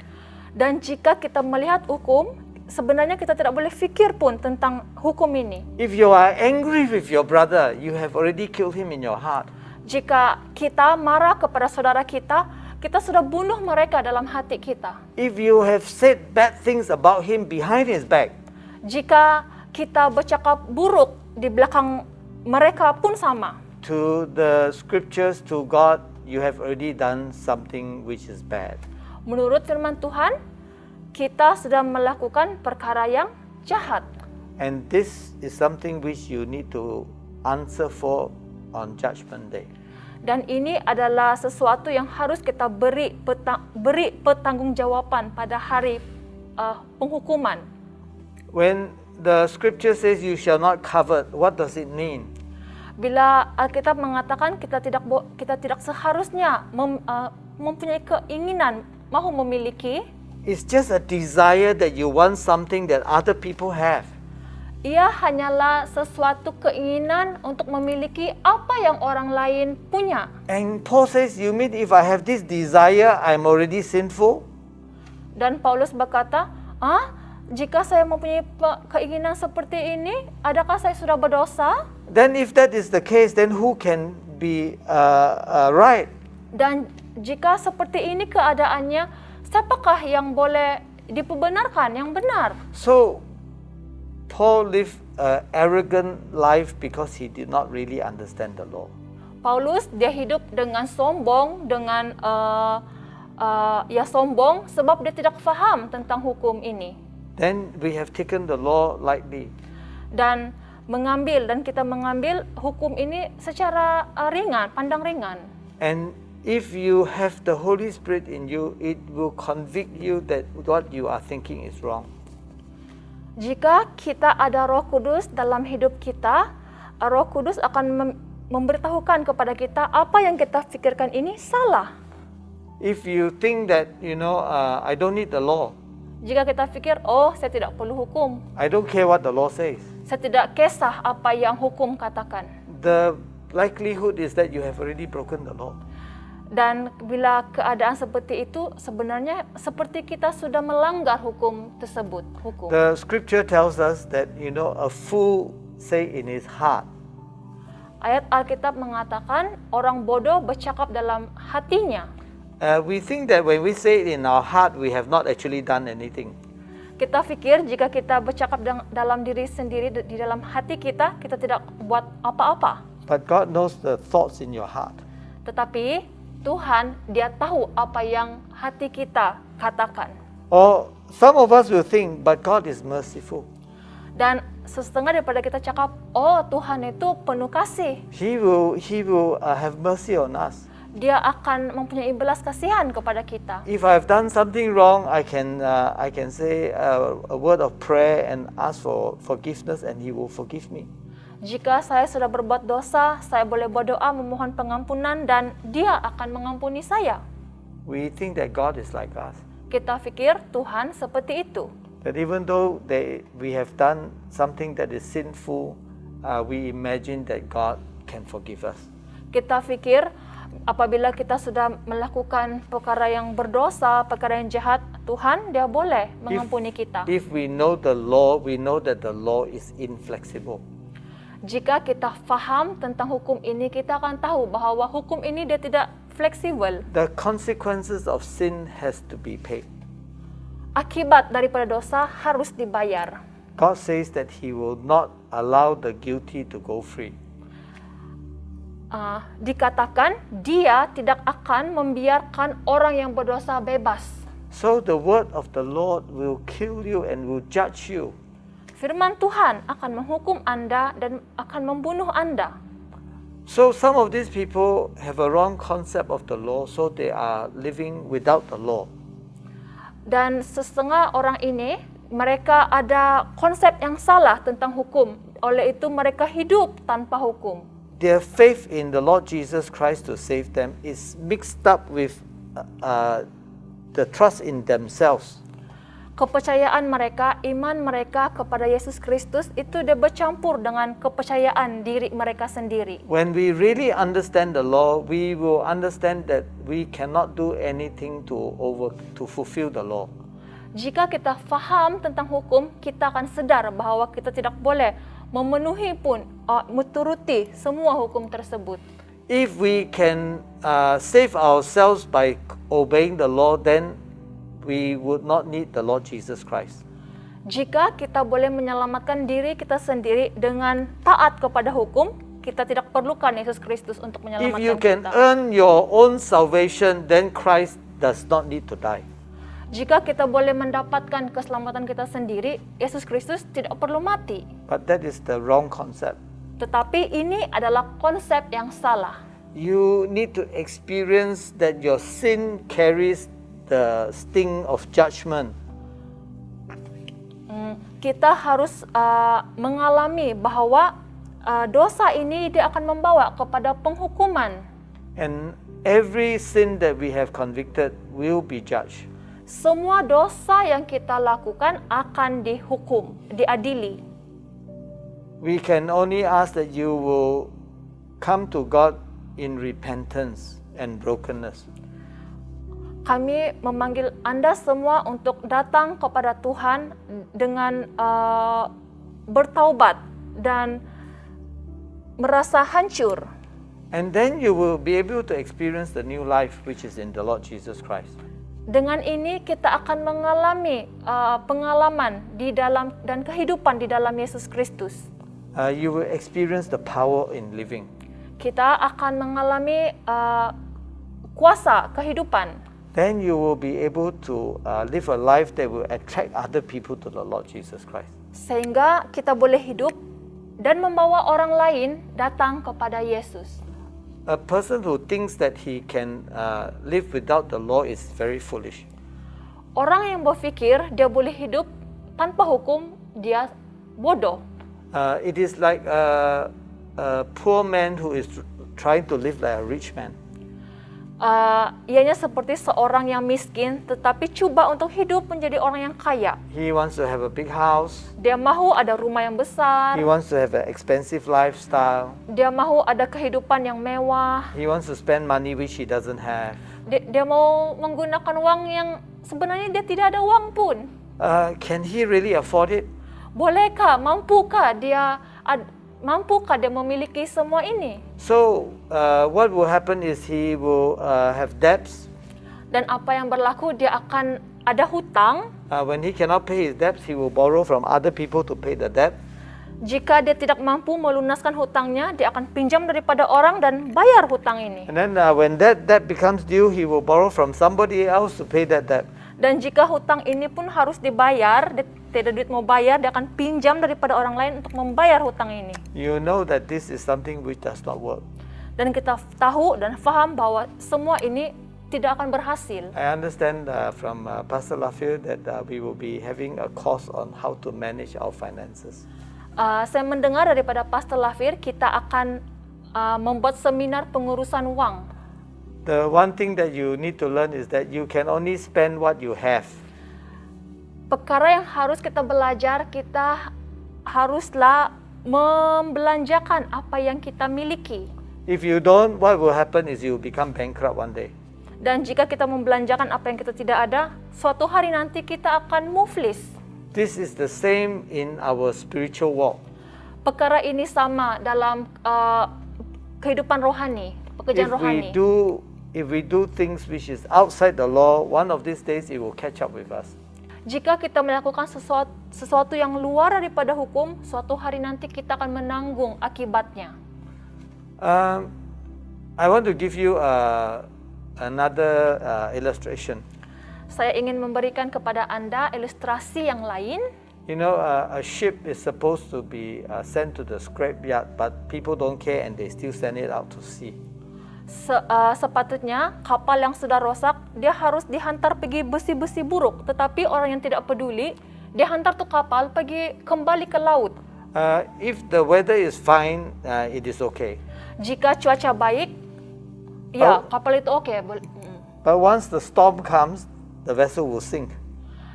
Speaker 9: Dan jika kita melihat hukum, sebenarnya kita tidak boleh fikir pun tentang hukum ini.
Speaker 10: If you are angry with your brother, you have already killed him in your heart.
Speaker 9: Jika kita marah kepada saudara kita, kita sudah bunuh mereka dalam hati kita.
Speaker 10: If you have said bad things about him behind his back,
Speaker 9: jika kita bercakap buruk di belakang mereka pun sama.
Speaker 10: To the scriptures, to God, you have already done something which is bad.
Speaker 9: Menurut firman Tuhan, kita sudah melakukan perkara yang jahat.
Speaker 10: And this is something which you need to answer for on Judgment Day.
Speaker 9: Dan ini adalah sesuatu yang harus kita beri pertanggungjawaban pada hari penghukuman.
Speaker 10: When the scripture says you shall not covet, what does it mean?
Speaker 9: Bila Alkitab mengatakan kita tidak seharusnya mempunyai keinginan mahu memiliki,
Speaker 10: it's just a desire that you want something that other people have.
Speaker 9: Ia hanyalah sesuatu keinginan untuk memiliki apa yang orang lain punya.
Speaker 10: And Paul says, you mean if I have this desire, I'm already sinful?
Speaker 9: Dan Paulus berkata, jika saya mempunyai keinginan seperti ini, adakah saya sudah berdosa?
Speaker 10: Then if that is the case, then who can be right?
Speaker 9: Dan jika seperti ini keadaannya, siapakah yang boleh diperbenarkan, yang benar?
Speaker 10: So, Paul lived an arrogant life because he did not really understand the law.
Speaker 9: Paulus dia hidup dengan sombong, dengan sombong sebab dia tidak faham tentang hukum ini.
Speaker 10: Then we have taken the law lightly.
Speaker 9: Dan kita mengambil hukum ini secara ringan, pandang ringan.
Speaker 10: And if you have the Holy Spirit in you, it will convict you that what you are thinking is wrong.
Speaker 9: Jika kita ada Roh Kudus dalam hidup kita, Roh Kudus akan memberitahukan kepada kita apa yang kita fikirkan ini salah.
Speaker 10: If you think that, I don't need the law.
Speaker 9: Jika kita fikir, saya tidak perlu hukum.
Speaker 10: I don't care what the law says.
Speaker 9: Saya tidak kisah apa yang hukum katakan.
Speaker 10: The likelihood is that you have already broken the law.
Speaker 9: Dan bila keadaan seperti itu, sebenarnya seperti kita sudah melanggar hukum tersebut.
Speaker 10: The scripture tells us that, a fool say in his heart,
Speaker 9: Ayat Alkitab mengatakan orang bodoh bercakap dalam hatinya.
Speaker 10: We think that when we say it in our heart, we have not actually done anything.
Speaker 9: Kita pikir jika kita bercakap dalam diri sendiri, di dalam hati kita, kita tidak buat apa-apa.
Speaker 10: But God knows the thoughts in your heart.
Speaker 9: Tetapi Tuhan, Dia tahu apa yang hati kita katakan.
Speaker 10: Or some of us will think, but God is merciful.
Speaker 9: Dan setengah daripada kita cakap, oh Tuhan itu penuh kasih.
Speaker 10: He will have mercy on us.
Speaker 9: Dia akan mempunyai belas kasihan kepada kita.
Speaker 10: If I have done something wrong, I can say a word of prayer and ask for forgiveness, and He will forgive me.
Speaker 9: Jika saya sudah berbuat dosa, saya boleh berdoa memohon pengampunan dan Dia akan mengampuni saya.
Speaker 10: We think that God is like us.
Speaker 9: Kita pikir Tuhan seperti itu.
Speaker 10: That even though we have done something that is sinful, we imagine that God can forgive us.
Speaker 9: Kita pikir apabila kita sudah melakukan perkara yang berdosa, perkara yang jahat, Tuhan Dia boleh mengampuni kita.
Speaker 10: If we know the law, we know that the law is inflexible.
Speaker 9: Jika kita faham tentang hukum ini, kita akan tahu bahwa hukum ini dia tidak fleksibel.
Speaker 10: The consequences of sin has to be paid.
Speaker 9: Akibat daripada dosa harus dibayar.
Speaker 10: God says that He will not allow the guilty to go free.
Speaker 9: Dikatakan Dia tidak akan membiarkan orang yang berdosa bebas.
Speaker 10: So the word of the Lord will kill you and will judge you.
Speaker 9: Firman Tuhan akan menghukum Anda dan akan membunuh Anda.
Speaker 10: So some of these people have a wrong concept of the law, so they are living without the law.
Speaker 9: Dan setengah orang ini, mereka ada konsep yang salah tentang hukum. Oleh itu mereka hidup tanpa hukum.
Speaker 10: Their faith in the Lord Jesus Christ to save them is mixed up with the trust in themselves.
Speaker 9: Kepercayaan mereka, iman mereka kepada Yesus Kristus itu dia bercampur dengan kepercayaan diri mereka sendiri.
Speaker 10: When we really understand the law, we will understand that we cannot do anything to fulfill the law.
Speaker 9: Jika kita faham tentang hukum, kita akan sedar bahwa kita tidak boleh memenuhi pun, menuruti semua hukum tersebut.
Speaker 10: If we can save ourselves by obeying the law, then we would not need the Lord Jesus Christ.
Speaker 9: Jika kita boleh menyelamatkan diri kita sendiri dengan taat kepada hukum, kita tidak perlukan Yesus Kristus untuk menyelamatkan
Speaker 10: If you can
Speaker 9: kita.
Speaker 10: earn your own salvation, then Christ does not need to die.
Speaker 9: Jika kita boleh mendapatkan keselamatan kita sendiri, Yesus Kristus tidak perlu mati.
Speaker 10: But that is the wrong concept.
Speaker 9: Tetapi ini adalah konsep yang salah.
Speaker 10: You need to experience that your sin carries the sting of judgment.
Speaker 9: Kita harus mengalami bahwa dosa ini dia akan membawa kepada penghukuman.
Speaker 10: And every sin that we have convicted will be judged.
Speaker 9: Semua dosa yang kita lakukan akan dihukum, diadili.
Speaker 10: We can only ask that you will come to God in repentance and brokenness.
Speaker 9: Kami memanggil Anda semua untuk datang kepada Tuhan dengan bertaubat dan merasa hancur.
Speaker 10: And then you will be able to experience the new life which is in the Lord Jesus Christ.
Speaker 9: Dengan ini kita akan mengalami pengalaman di dalam dan kehidupan di dalam Yesus Kristus.
Speaker 10: You will experience the power in living.
Speaker 9: Kita akan mengalami kuasa kehidupan.
Speaker 10: Then you will be able to live a life that will attract other people to the Lord Jesus Christ.
Speaker 9: Sehingga kita boleh hidup dan membawa orang lain datang kepada Yesus.
Speaker 10: A person who thinks that he can live without the law is very foolish.
Speaker 9: Orang yang berfikir dia boleh hidup tanpa hukum, dia bodoh.
Speaker 10: It is like a poor man who is trying to live like a rich man.
Speaker 9: Ianya seperti seorang yang miskin tetapi coba untuk hidup menjadi orang yang kaya.
Speaker 10: He wants to have a big house.
Speaker 9: Dia mahu ada rumah yang besar.
Speaker 10: He wants to have an expensive lifestyle.
Speaker 9: Dia mahu ada kehidupan yang mewah.
Speaker 10: He wants to spend money which he doesn't have.
Speaker 9: Dia mau menggunakan uang yang sebenarnya dia tidak ada uang pun.
Speaker 10: Can he really afford it?
Speaker 9: Bolehkah, mampukah dia mampukah dia memiliki semua ini?
Speaker 10: So, what will happen is he will have debts.
Speaker 9: Dan apa yang berlaku, dia akan ada hutang.
Speaker 10: When he cannot pay his debts, he will borrow from other people to pay the debt.
Speaker 9: Jika dia tidak mampu melunaskan hutangnya, dia akan pinjam daripada orang dan bayar hutang ini.
Speaker 10: And then when that debt becomes due, he will borrow from somebody else to pay that debt.
Speaker 9: Dan jika hutang ini pun harus dibayar, dia tidak duit mau bayar, dia akan pinjam daripada orang lain untuk membayar hutang ini.
Speaker 10: You know that this is something which does not work.
Speaker 9: Dan kita tahu dan faham bahwa semua ini tidak akan berhasil.
Speaker 10: I understand from Pastor Lafayette that we will be having a course on how to manage our finances.
Speaker 9: Saya mendengar daripada Pastor Lafir, kita akan membuat seminar pengurusan wang.
Speaker 10: The one thing that you need to learn is that you can only spend what you have.
Speaker 9: Perkara yang harus kita belajar, kita haruslah membelanjakan apa yang kita miliki.
Speaker 10: If you don't, what will happen is you will become bankrupt one day.
Speaker 9: Dan jika kita membelanjakan apa yang kita tidak ada, suatu hari nanti kita akan muflis.
Speaker 10: This is the same in our spiritual walk.
Speaker 9: Perkara ini sama dalam kehidupan rohani, pekerjaan rohani.
Speaker 10: If we do things which is outside the law, one of these days it will catch up with us.
Speaker 9: Jika kita melakukan sesuatu yang luar daripada hukum, suatu hari nanti kita akan menanggung akibatnya.
Speaker 10: I want to give you another illustration.
Speaker 9: Saya ingin memberikan kepada Anda ilustrasi yang lain.
Speaker 10: You know, a ship is supposed to be sent to the scrapyard, but people don't care and they still send it out to sea.
Speaker 9: Sepatutnya kapal yang sudah rosak, dia harus dihantar pergi besi-besi buruk. Tetapi orang yang tidak peduli, dia hantar tuh kapal pergi kembali ke laut.
Speaker 10: If the weather is fine, it is okay.
Speaker 9: Jika cuaca baik, ya kapal itu oke.
Speaker 10: But once the storm comes, the vessel will sink.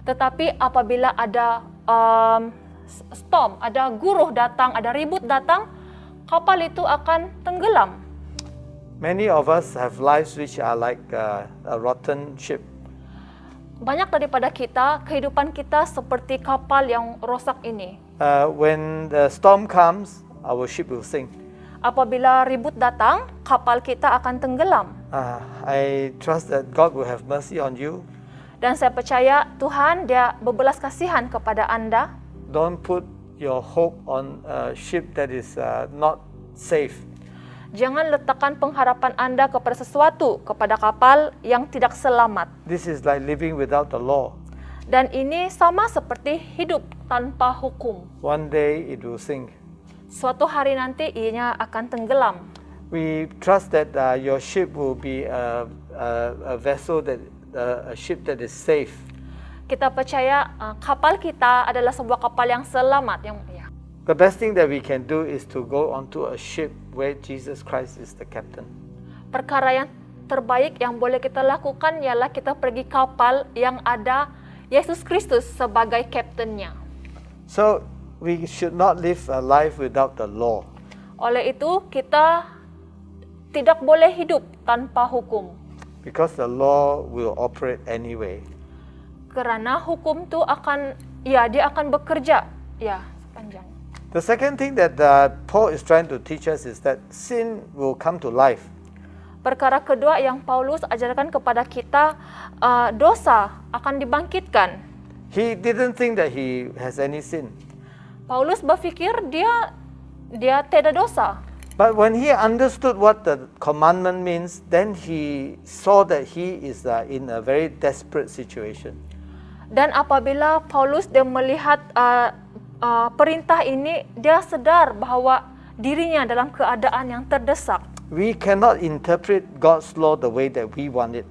Speaker 9: Tetapi apabila ada storm, ada guruh datang, ada ribut datang, kapal itu akan tenggelam.
Speaker 10: Many of us have lives which are like a rotten ship.
Speaker 9: Banyak daripada kita, kehidupan kita seperti kapal yang rosak ini.
Speaker 10: When the storm comes, our ship will sink.
Speaker 9: Apabila ribut datang, kapal kita akan tenggelam.
Speaker 10: I trust that God will have mercy on you.
Speaker 9: Dan saya percaya Tuhan dia berbelas kasihan kepada Anda.
Speaker 10: Don't put your hope on a ship that is not safe.
Speaker 9: Jangan letakkan pengharapan Anda kepada sesuatu, kepada kapal yang tidak selamat.
Speaker 10: This is like living without the law.
Speaker 9: Dan ini sama seperti hidup tanpa hukum.
Speaker 10: One day it will sink.
Speaker 9: Suatu hari nanti ianya akan tenggelam.
Speaker 10: We trust that your ship will be a vessel that a ship that is safe.
Speaker 9: Kita percaya kapal kita adalah sebuah kapal yang selamat.
Speaker 10: The best thing that we can do is to go onto a ship where Jesus Christ is the captain.
Speaker 9: Perkara yang terbaik yang boleh kita lakukan ialah kita pergi kapal yang ada Yesus Kristus sebagai kaptennya.
Speaker 10: So we should not live a life without the law.
Speaker 9: Oleh itu kita tidak boleh hidup tanpa hukum.
Speaker 10: Because the law will operate anyway.
Speaker 9: Karena hukum itu dia akan bekerja sepanjang.
Speaker 10: The second thing that Paul is trying to teach us is that sin will come to life.
Speaker 9: Perkara kedua yang Paulus ajarkan kepada kita, dosa akan dibangkitkan.
Speaker 10: He didn't think that he has any sin.
Speaker 9: Paulus berfikir dia tidak dosa.
Speaker 10: But when he understood what the commandment means, then he saw that he is in a very desperate situation.
Speaker 9: Dan apabila Paulus dia melihat perintah ini, dia sadar bahwa dirinya dalam keadaan yang terdesak.
Speaker 10: We cannot interpret God's law the way that we want it.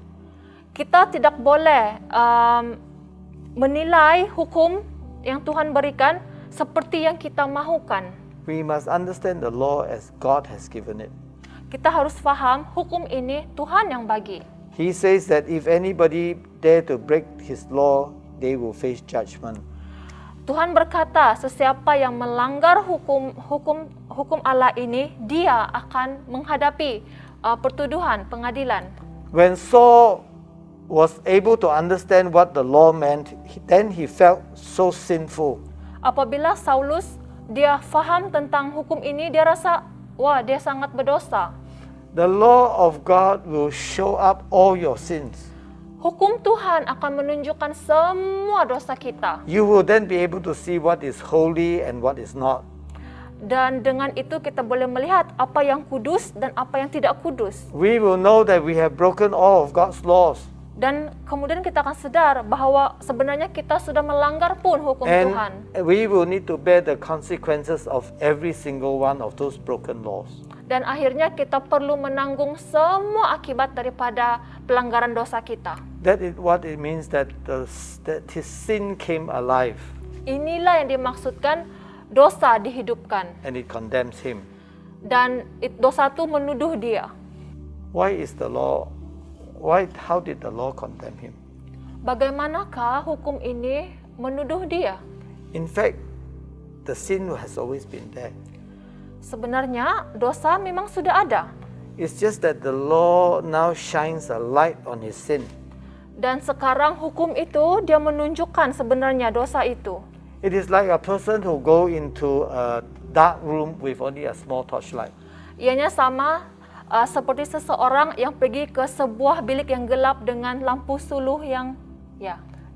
Speaker 9: Kita tidak boleh menilai hukum yang Tuhan berikan seperti yang kita mahukan.
Speaker 10: We must understand the law as God has given it.
Speaker 9: Kita harus faham hukum ini Tuhan yang bagi.
Speaker 10: He says that if anybody dare to break his law, they will face judgment.
Speaker 9: Tuhan berkata, sesiapa yang melanggar hukum Allah ini, dia akan menghadapi pertuduhan, pengadilan.
Speaker 10: When Saul was able to understand what the law meant, then he felt so sinful.
Speaker 9: Apabila Saulus dia faham tentang hukum ini, dia rasa, wah, dia sangat berdosa.
Speaker 10: The law of God will show up all your sins.
Speaker 9: Hukum Tuhan akan menunjukkan semua dosa kita.
Speaker 10: You will then be able to see what is holy and what is not.
Speaker 9: Dan dengan itu kita boleh melihat apa yang kudus dan apa yang tidak kudus.
Speaker 10: We will know that we have broken all of God's laws.
Speaker 9: Dan kemudian kita akan sadar bahwa sebenarnya kita sudah melanggar pun hukum Tuhan.
Speaker 10: And we will need to bear the consequences of every single one of those broken laws.
Speaker 9: Dan akhirnya kita perlu menanggung semua akibat daripada pelanggaran dosa kita.
Speaker 10: That is what it means that his sin came alive.
Speaker 9: Inilah yang dimaksudkan dosa dihidupkan.
Speaker 10: And it condemns him.
Speaker 9: Dan dosa itu menuduh dia.
Speaker 10: How did the law condemn him?
Speaker 9: Bagaimanakah hukum ini menuduh dia?
Speaker 10: In fact, the sin has always been there.
Speaker 9: Sebenarnya dosa memang sudah ada.
Speaker 10: It's just that the law now shines a light on his sin.
Speaker 9: Dan sekarang hukum itu dia menunjukkan sebenarnya dosa itu.
Speaker 10: It is like a person who go into a dark room with only a small torchlight.
Speaker 9: Ianya sama seperti seseorang yang pergi ke sebuah bilik yang gelap dengan lampu suluh yang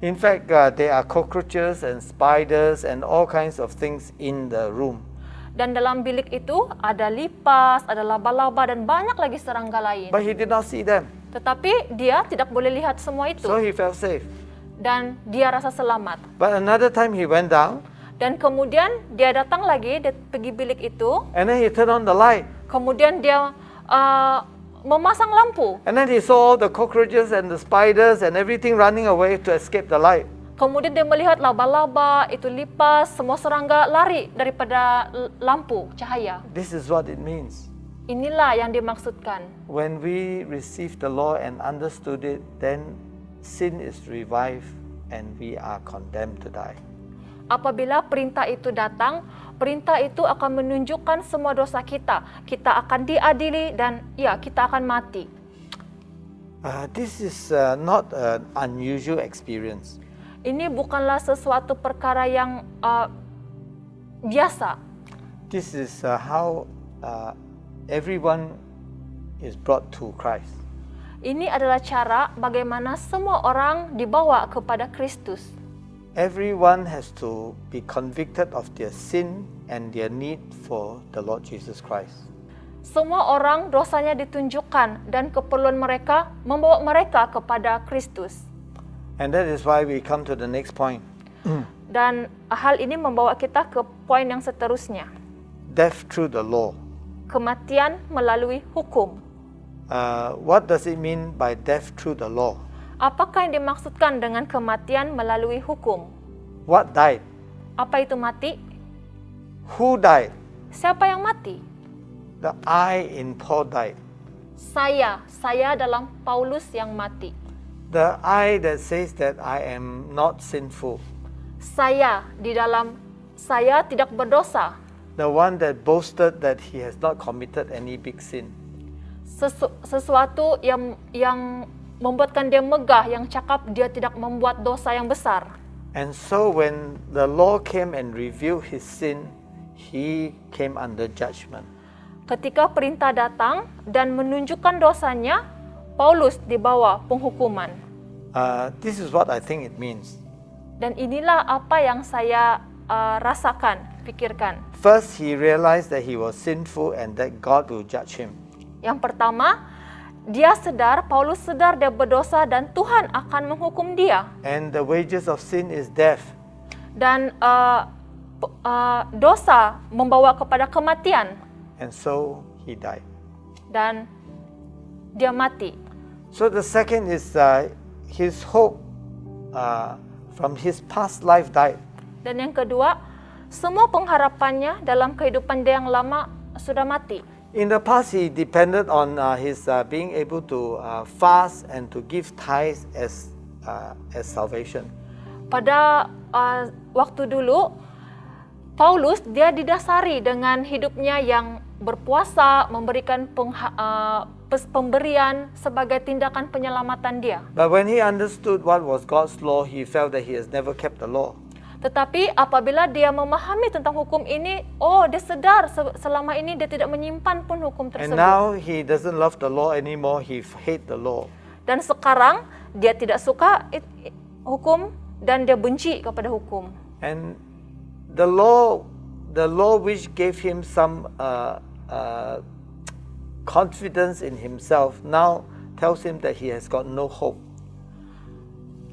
Speaker 10: In fact, there are cockroaches and spiders and all kinds of things in the room.
Speaker 9: Dan dalam bilik itu ada lipas, ada laba-laba dan banyak lagi serangga lain.
Speaker 10: But he did not see them.
Speaker 9: Tetapi dia tidak boleh lihat semua itu.
Speaker 10: So he felt safe.
Speaker 9: Dan dia rasa selamat.
Speaker 10: But another time he went down.
Speaker 9: Dan kemudian dia datang lagi, dia pergi bilik itu.
Speaker 10: And then he turned on the light.
Speaker 9: Kemudian dia memasang lampu.
Speaker 10: And then he saw the cockroaches and the spiders and everything running away to escape the light.
Speaker 9: Kemudian dia melihat laba-laba, itu lipas, semua serangga lari daripada lampu cahaya.
Speaker 10: This is what it means.
Speaker 9: Inilah yang dimaksudkan.
Speaker 10: When we receive the law and understood it, then sin is revived and we are condemned to die.
Speaker 9: Apabila perintah itu datang, perintah itu akan menunjukkan semua dosa kita. Kita akan diadili dan kita akan mati.
Speaker 10: This is not an unusual experience.
Speaker 9: Ini bukanlah sesuatu perkara yang biasa.
Speaker 10: This is how everyone is brought to Christ.
Speaker 9: Ini adalah cara bagaimana semua orang dibawa kepada Kristus.
Speaker 10: Everyone has to be convicted of their sin and their need for the Lord Jesus Christ.
Speaker 9: Semua orang dosanya ditunjukkan dan keperluan mereka membawa mereka kepada Kristus.
Speaker 10: And that is why we come to the next point.
Speaker 9: Dan hal ini membawa kita ke poin yang seterusnya.
Speaker 10: Death through the law.
Speaker 9: Kematian melalui hukum.
Speaker 10: What does it mean by death through the law?
Speaker 9: Apakah yang dimaksudkan dengan kematian melalui hukum?
Speaker 10: What died?
Speaker 9: Apa itu mati?
Speaker 10: Who died?
Speaker 9: Siapa yang mati?
Speaker 10: The I in Paul died.
Speaker 9: Saya dalam Paulus yang mati.
Speaker 10: The I that says that I am not sinful.
Speaker 9: Saya di dalam saya tidak berdosa.
Speaker 10: The one that boasted that he has not committed any big sin.
Speaker 9: Sesuatu yang membuatkan dia megah, yang cakap dia tidak membuat dosa yang besar.
Speaker 10: And so when the law came and revealed his sin, he came under judgment.
Speaker 9: Ketika perintah datang dan menunjukkan dosanya, Paulus dibawa penghukuman.
Speaker 10: This is what I think it means.
Speaker 9: Dan inilah apa yang saya rasakan, pikirkan.
Speaker 10: First, he realized that he was sinful and that God will judge him.
Speaker 9: Yang pertama, Paulus sedar dia berdosa dan Tuhan akan menghukum dia.
Speaker 10: And the wages of sin is death.
Speaker 9: Dan dosa membawa kepada kematian.
Speaker 10: And so he died.
Speaker 9: Dan dia mati.
Speaker 10: So the second is his hope from his past life died.
Speaker 9: Dan yang kedua, semua pengharapannya dalam kehidupan dia yang lama sudah mati.
Speaker 10: In the past, he depended on his being able to fast and to give tithes as salvation.
Speaker 9: Pada waktu dulu, Paulus dia didasari dengan hidupnya yang berpuasa, memberikan pemberian sebagai tindakan penyelamatan dia.
Speaker 10: But when he understood what was God's law, he felt that he has never kept the law.
Speaker 9: Tetapi apabila dia memahami tentang hukum ini, dia sedar selama ini dia tidak menyimpan pun hukum
Speaker 10: And
Speaker 9: tersebut.
Speaker 10: now he doesn't love the law anymore, he hate the law.
Speaker 9: Dan sekarang dia tidak suka hukum dan dia benci kepada hukum.
Speaker 10: And the law which gave him some confidence in himself now tells him that he has got no hope.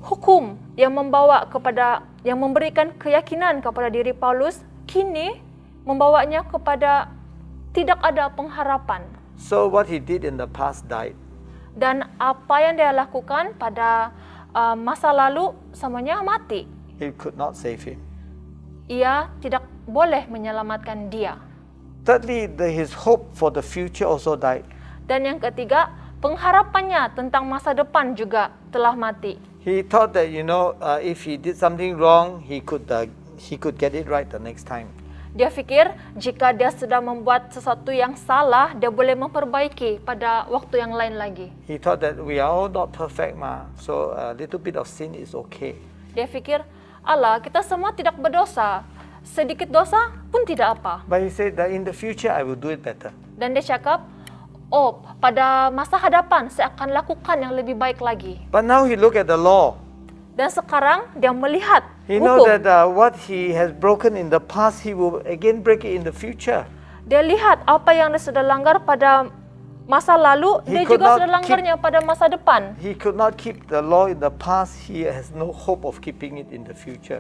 Speaker 9: Hukum yang memberikan keyakinan kepada diri Paulus kini membawanya kepada tidak ada pengharapan.
Speaker 10: So what he did in the past died.
Speaker 9: Dan apa yang dia lakukan pada masa lalu semuanya mati.
Speaker 10: It could not save him.
Speaker 9: Ia tidak boleh menyelamatkan dia.
Speaker 10: Thirdly, his hope for the future also died.
Speaker 9: Dan yang ketiga, pengharapannya tentang masa depan juga telah mati.
Speaker 10: He thought that if he did something wrong, he could get it right the next time.
Speaker 9: Dia fikir jika dia sudah membuat sesuatu yang salah, dia boleh memperbaiki pada waktu yang lain lagi.
Speaker 10: He thought that we are all not perfect, so a little bit of sin is okay.
Speaker 9: Dia fikir, Allah, kita semua tidak berdosa. Sedikit dosa pun tidak apa.
Speaker 10: But he said that in the future I will do it better.
Speaker 9: Dan dia cakap, pada masa hadapan saya akan lakukan yang lebih baik lagi.
Speaker 10: But now he look at the law.
Speaker 9: Dan sekarang dia melihat
Speaker 10: He know
Speaker 9: hukum.
Speaker 10: that what he has broken in the past, he will again break it in the future.
Speaker 9: Dia lihat apa yang dia sudah langgar pada masa lalu,
Speaker 10: He
Speaker 9: dia
Speaker 10: could
Speaker 9: juga
Speaker 10: not
Speaker 9: sudah langgarnya pada masa depan.
Speaker 10: He could not keep the law in the past. He has no hope of keeping it in the future.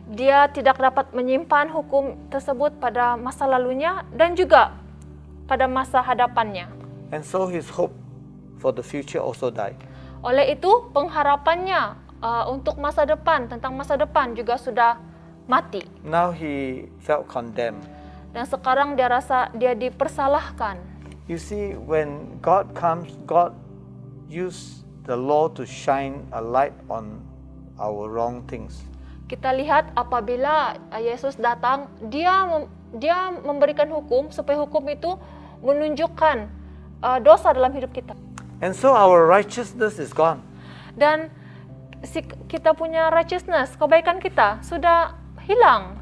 Speaker 9: Dia tidak dapat menyimpan hukum tersebut pada masa lalunya dan juga pada masa hadapannya.
Speaker 10: And so his hope for the future also died.
Speaker 9: Oleh itu, pengharapannya untuk masa depan, tentang masa depan juga sudah mati.
Speaker 10: Now he felt condemned.
Speaker 9: Dan sekarang dia rasa dia dipersalahkan.
Speaker 10: You see, when God comes, God use the law to shine a light on our wrong things.
Speaker 9: Kita lihat apabila Yesus datang, dia memberikan hukum supaya hukum itu menunjukkan dosa dalam hidup kita.
Speaker 10: And so our righteousness is gone.
Speaker 9: Dan kita punya righteousness, kebaikan kita sudah hilang.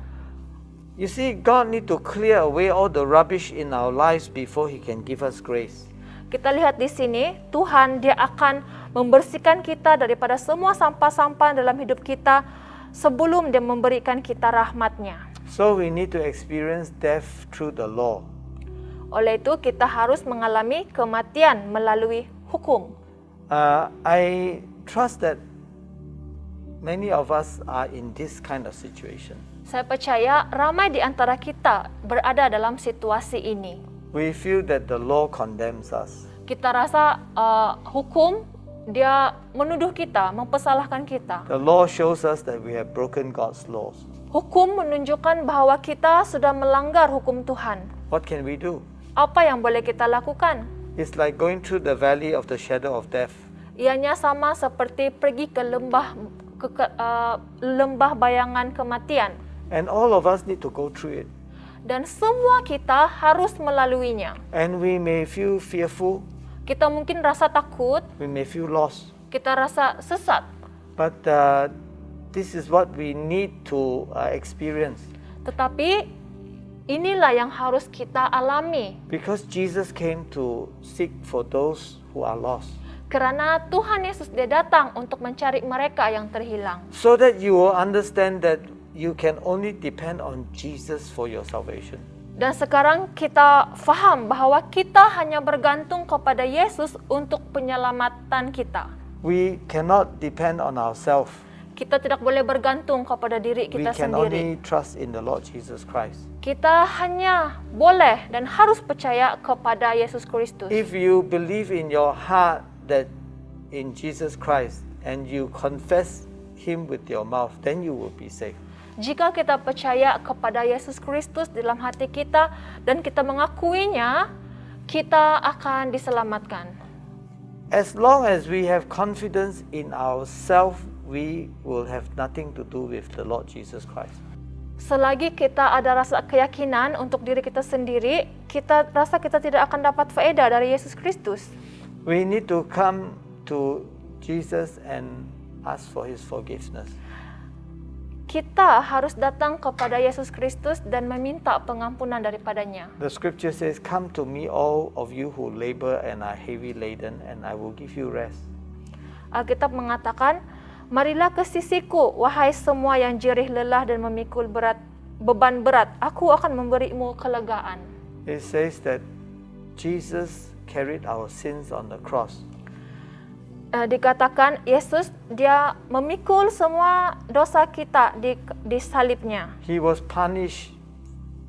Speaker 10: You see, God need to clear away all the rubbish in our lives before He can give us grace.
Speaker 9: Kita lihat di sini, Tuhan dia akan membersihkan kita daripada semua sampah-sampah dalam hidup kita sebelum dia memberikan kita rahmat-Nya.
Speaker 10: So we need to experience death through the law.
Speaker 9: Oleh itu kita harus mengalami kematian melalui hukum.
Speaker 10: I trust that many of us are in this kind of situation.
Speaker 9: Saya percaya ramai di antara kita berada dalam situasi ini.
Speaker 10: We feel that the law condemns us.
Speaker 9: Kita rasa hukum dia menuduh kita, mempersalahkan kita.
Speaker 10: The law shows us that we have broken God's laws.
Speaker 9: Hukum menunjukkan bahwa kita sudah melanggar hukum Tuhan.
Speaker 10: What can we do?
Speaker 9: Apa yang boleh kita lakukan?
Speaker 10: It's like going through the valley of the shadow of death.
Speaker 9: Ianya sama seperti pergi ke lembah bayangan kematian.
Speaker 10: And all of us need to go through it.
Speaker 9: Dan semua kita harus melaluinya.
Speaker 10: And we may feel fearful.
Speaker 9: Kita mungkin rasa takut.
Speaker 10: We may feel lost.
Speaker 9: Kita rasa sesat.
Speaker 10: But this is what we need to experience.
Speaker 9: Tetapi inilah yang harus kita alami.
Speaker 10: Because Jesus came to seek for those who are lost.
Speaker 9: Kerana Tuhan Yesus dia datang untuk mencari mereka yang terhilang.
Speaker 10: So that you will understand that you can only depend on Jesus for your salvation.
Speaker 9: Dan sekarang kita faham bahwa kita hanya bergantung kepada Yesus untuk penyelamatan kita.
Speaker 10: We cannot depend on ourselves.
Speaker 9: Kita tidak boleh bergantung kepada diri
Speaker 10: We
Speaker 9: kita
Speaker 10: can
Speaker 9: sendiri.
Speaker 10: only trust in the Lord Jesus Christ.
Speaker 9: Kita hanya boleh dan harus percaya kepada Yesus Kristus.
Speaker 10: If you believe in your heart that in Jesus Christ and you confess Him with your mouth, then you will be saved.
Speaker 9: Jika kita percaya kepada Yesus Kristus dalam hati kita dan kita mengakuinya, kita akan diselamatkan.
Speaker 10: As long as we have confidence in ourselves, we will have nothing to do with the Lord Jesus Christ.
Speaker 9: Selagi kita ada rasa keyakinan untuk diri kita sendiri, kita rasa kita tidak akan dapat faedah dari Yesus Kristus.
Speaker 10: We need to come to Jesus and ask for His forgiveness.
Speaker 9: kita harus datang kepada Yesus Kristus dan meminta pengampunan daripadanya.
Speaker 10: The scripture says, "Come to me, all of you who labor and are heavy laden, and I will give you rest."
Speaker 9: Alkitab mengatakan, marilah ke sisiku, wahai semua yang jerih lelah dan memikul beban berat, aku akan memberimu kelegaan.
Speaker 10: It says that Jesus carried our sins on the cross.
Speaker 9: Dikatakan Yesus dia memikul semua dosa kita di salibnya.
Speaker 10: He was punished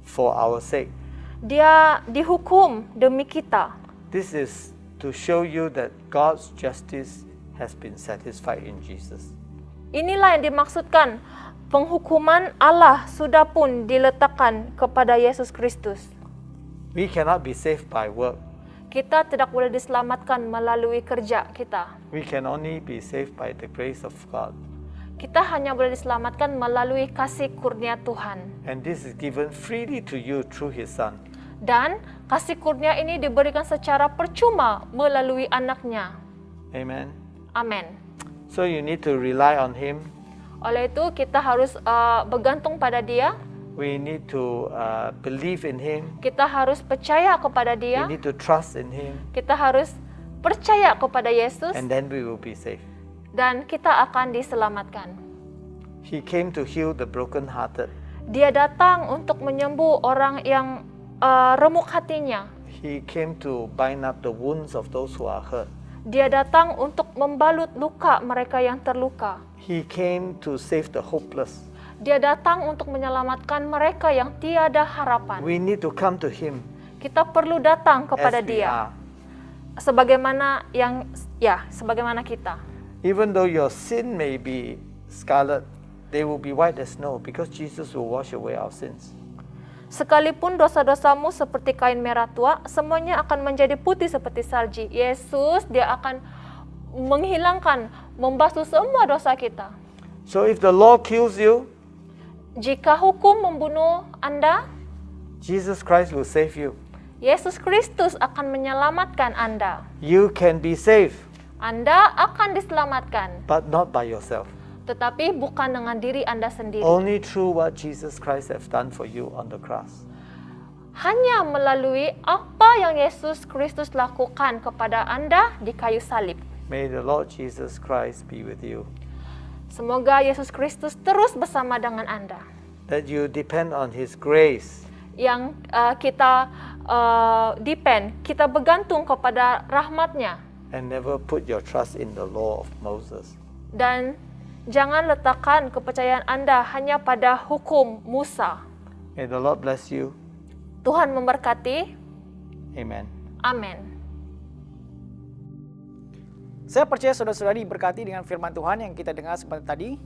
Speaker 10: for our sake.
Speaker 9: Dia dihukum demi kita.
Speaker 10: This is to show you that God's justice has been satisfied in Jesus.
Speaker 9: Inilah yang dimaksudkan, penghukuman Allah sudah pun diletakkan kepada Yesus Kristus.
Speaker 10: We cannot be saved by work.
Speaker 9: Kita tidak boleh diselamatkan melalui kerja kita.
Speaker 10: We can only be saved by the grace of God.
Speaker 9: Kita hanya boleh diselamatkan melalui kasih kurnia Tuhan.
Speaker 10: And this is given freely to you through His Son.
Speaker 9: Dan kasih kurnia ini diberikan secara percuma melalui anaknya.
Speaker 10: Amen.
Speaker 9: Amin.
Speaker 10: So you need to rely on Him.
Speaker 9: Oleh itu kita harus bergantung pada Dia.
Speaker 10: We need to believe in Him.
Speaker 9: Kita harus percaya kepada Dia.
Speaker 10: We need to trust in Him.
Speaker 9: Kita harus percaya kepada Yesus.
Speaker 10: And then we will be saved.
Speaker 9: Dan kita akan diselamatkan.
Speaker 10: He came to heal the broken-hearted.
Speaker 9: Dia datang untuk menyembuh orang yang remuk hatinya.
Speaker 10: He came to bind up the wounds of those who are hurt.
Speaker 9: Dia datang untuk membalut luka mereka yang terluka.
Speaker 10: He came to save the hopeless.
Speaker 9: Dia datang untuk menyelamatkan mereka yang tiada harapan.
Speaker 10: We need to come to Him.
Speaker 9: Kita perlu datang kepada
Speaker 10: as we
Speaker 9: Dia.
Speaker 10: are.
Speaker 9: Sebagaimana kita.
Speaker 10: Even though your sin may be scarlet, they will be white as snow because Jesus will wash away our sins.
Speaker 9: Sekalipun dosa-dosamu seperti kain merah tua, semuanya akan menjadi putih seperti salji. Yesus, dia akan menghilangkan, membasuh semua dosa kita.
Speaker 10: So if the law kills you,
Speaker 9: jika hukum membunuh Anda,
Speaker 10: Jesus Christ will save you.
Speaker 9: Yesus Kristus akan menyelamatkan Anda.
Speaker 10: You can be saved,
Speaker 9: Anda akan diselamatkan,
Speaker 10: but not by yourself.
Speaker 9: tetapi bukan dengan diri Anda sendiri.
Speaker 10: Only through what Jesus Christ has done for you on the cross.
Speaker 9: Hanya melalui apa yang Yesus Kristus lakukan kepada Anda di kayu salib.
Speaker 10: May the Lord Jesus Christ be with you.
Speaker 9: Semoga Yesus Kristus terus bersama dengan Anda.
Speaker 10: That you depend on His grace.
Speaker 9: Yang kita kita bergantung kepada rahmat-Nya.
Speaker 10: And never put your trust in the law of Moses.
Speaker 9: Dan jangan letakkan kepercayaan Anda hanya pada hukum Musa.
Speaker 10: May the Lord bless you.
Speaker 9: Tuhan memberkati.
Speaker 10: Amen.
Speaker 9: Amin.
Speaker 6: Saya percaya saudara-saudari diberkati dengan firman Tuhan yang kita dengar sebentar tadi.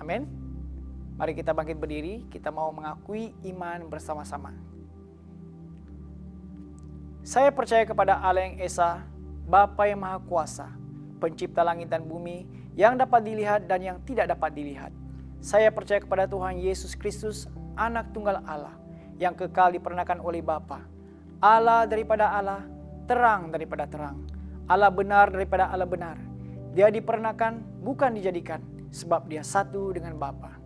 Speaker 6: Amin. Mari kita bangkit berdiri, kita mau mengakui iman bersama-sama. Saya percaya kepada Allah yang Esa, Bapa yang Maha Kuasa, Pencipta langit dan bumi, yang dapat dilihat dan yang tidak dapat dilihat. Saya percaya kepada Tuhan Yesus Kristus, Anak Tunggal Allah, yang kekal diperanakan oleh Bapa. Allah daripada Allah, terang daripada terang. Allah benar daripada Allah benar. Dia diperanakan, bukan dijadikan, sebab dia satu dengan Bapa.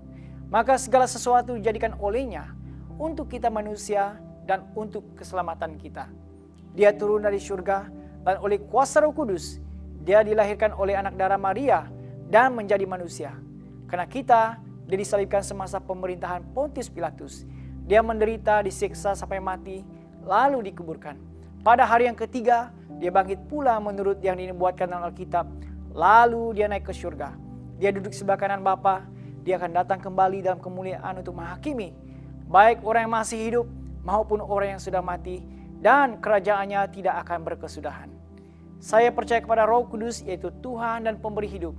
Speaker 6: Maka segala sesuatu dijadikan olehnya untuk kita manusia dan untuk keselamatan kita. Dia turun dari surga dan oleh kuasa Roh Kudus, dia dilahirkan oleh anak darah Maria dan menjadi manusia. Karena kita, dia disalibkan semasa pemerintahan Pontius Pilatus. Dia menderita, disiksa sampai mati, lalu dikuburkan. Pada hari yang ketiga, dia bangkit pula menurut yang dinubuatkan dalam Alkitab. Lalu dia naik ke surga. Dia duduk sebelah kanan Bapa. Dia akan datang kembali dalam kemuliaan untuk menghakimi baik orang yang masih hidup maupun orang yang sudah mati, dan kerajaannya tidak akan berkesudahan. Saya percaya kepada Roh Kudus, yaitu Tuhan dan pemberi hidup,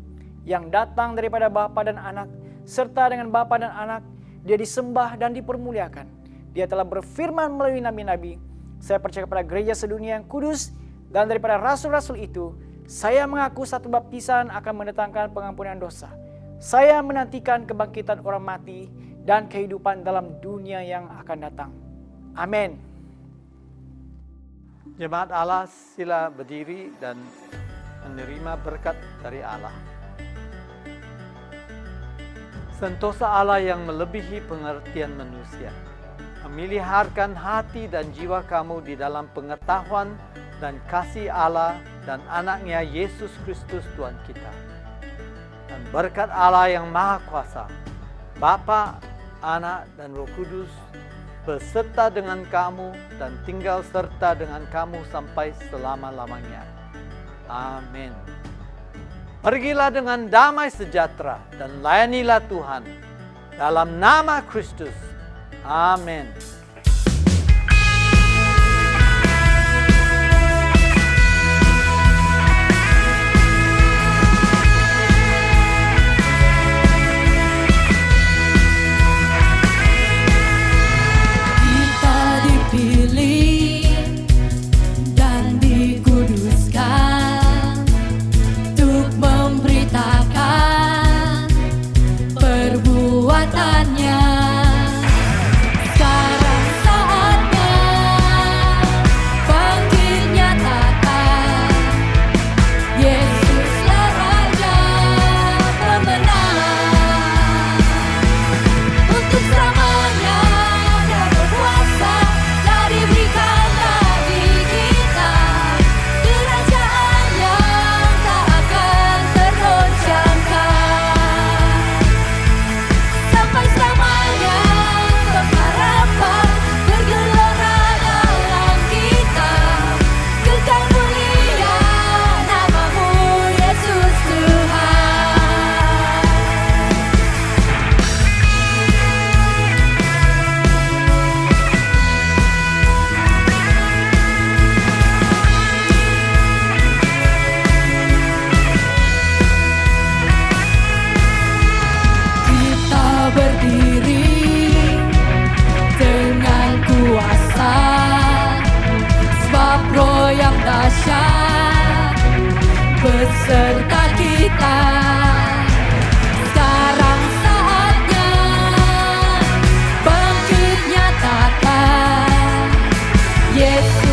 Speaker 6: yang datang daripada Bapa dan Anak, serta dengan Bapa dan Anak dia disembah dan dipermuliakan. Dia telah berfirman melalui nabi-nabi. Saya percaya kepada gereja sedunia yang kudus, dan daripada rasul-rasul itu, saya mengaku satu baptisan akan mendatangkan pengampunan dosa. Saya menantikan kebangkitan orang mati dan kehidupan dalam dunia yang akan datang. Amin.
Speaker 10: Jemaat Allah, sila berdiri dan menerima berkat dari Allah. Sentosa Allah yang melebihi pengertian manusia, memeliharkan hati dan jiwa kamu di dalam pengetahuan dan kasih Allah dan anaknya Yesus Kristus Tuhan kita. Dan berkat Allah yang Maha Kuasa, Bapa, Anak, dan Roh Kudus, beserta dengan kamu dan tinggal serta dengan kamu sampai selama-lamanya. Amin. Pergilah dengan damai sejahtera dan layanilah Tuhan. Dalam nama Kristus. Amin.
Speaker 7: Kita dipilih dan dikuduskan untuk memberitakan perbuatannya. Sekarang saatnya bangkit nyatakan, Yesuslah Raja pemenang. Untuk selamanya Dia berkuasa, telah diberikan bagi kita kerajaan yang tak akan tergoncangkan. Sampai selamanya pengharapan bergelora dalam kita, kekal mulia namamu Yesus Tuhan. Kita berdiri dengan kuasa, sebab Roh yang dahsyat beserta kita. Sekarang saatnya bangkit nyatakan, Yesus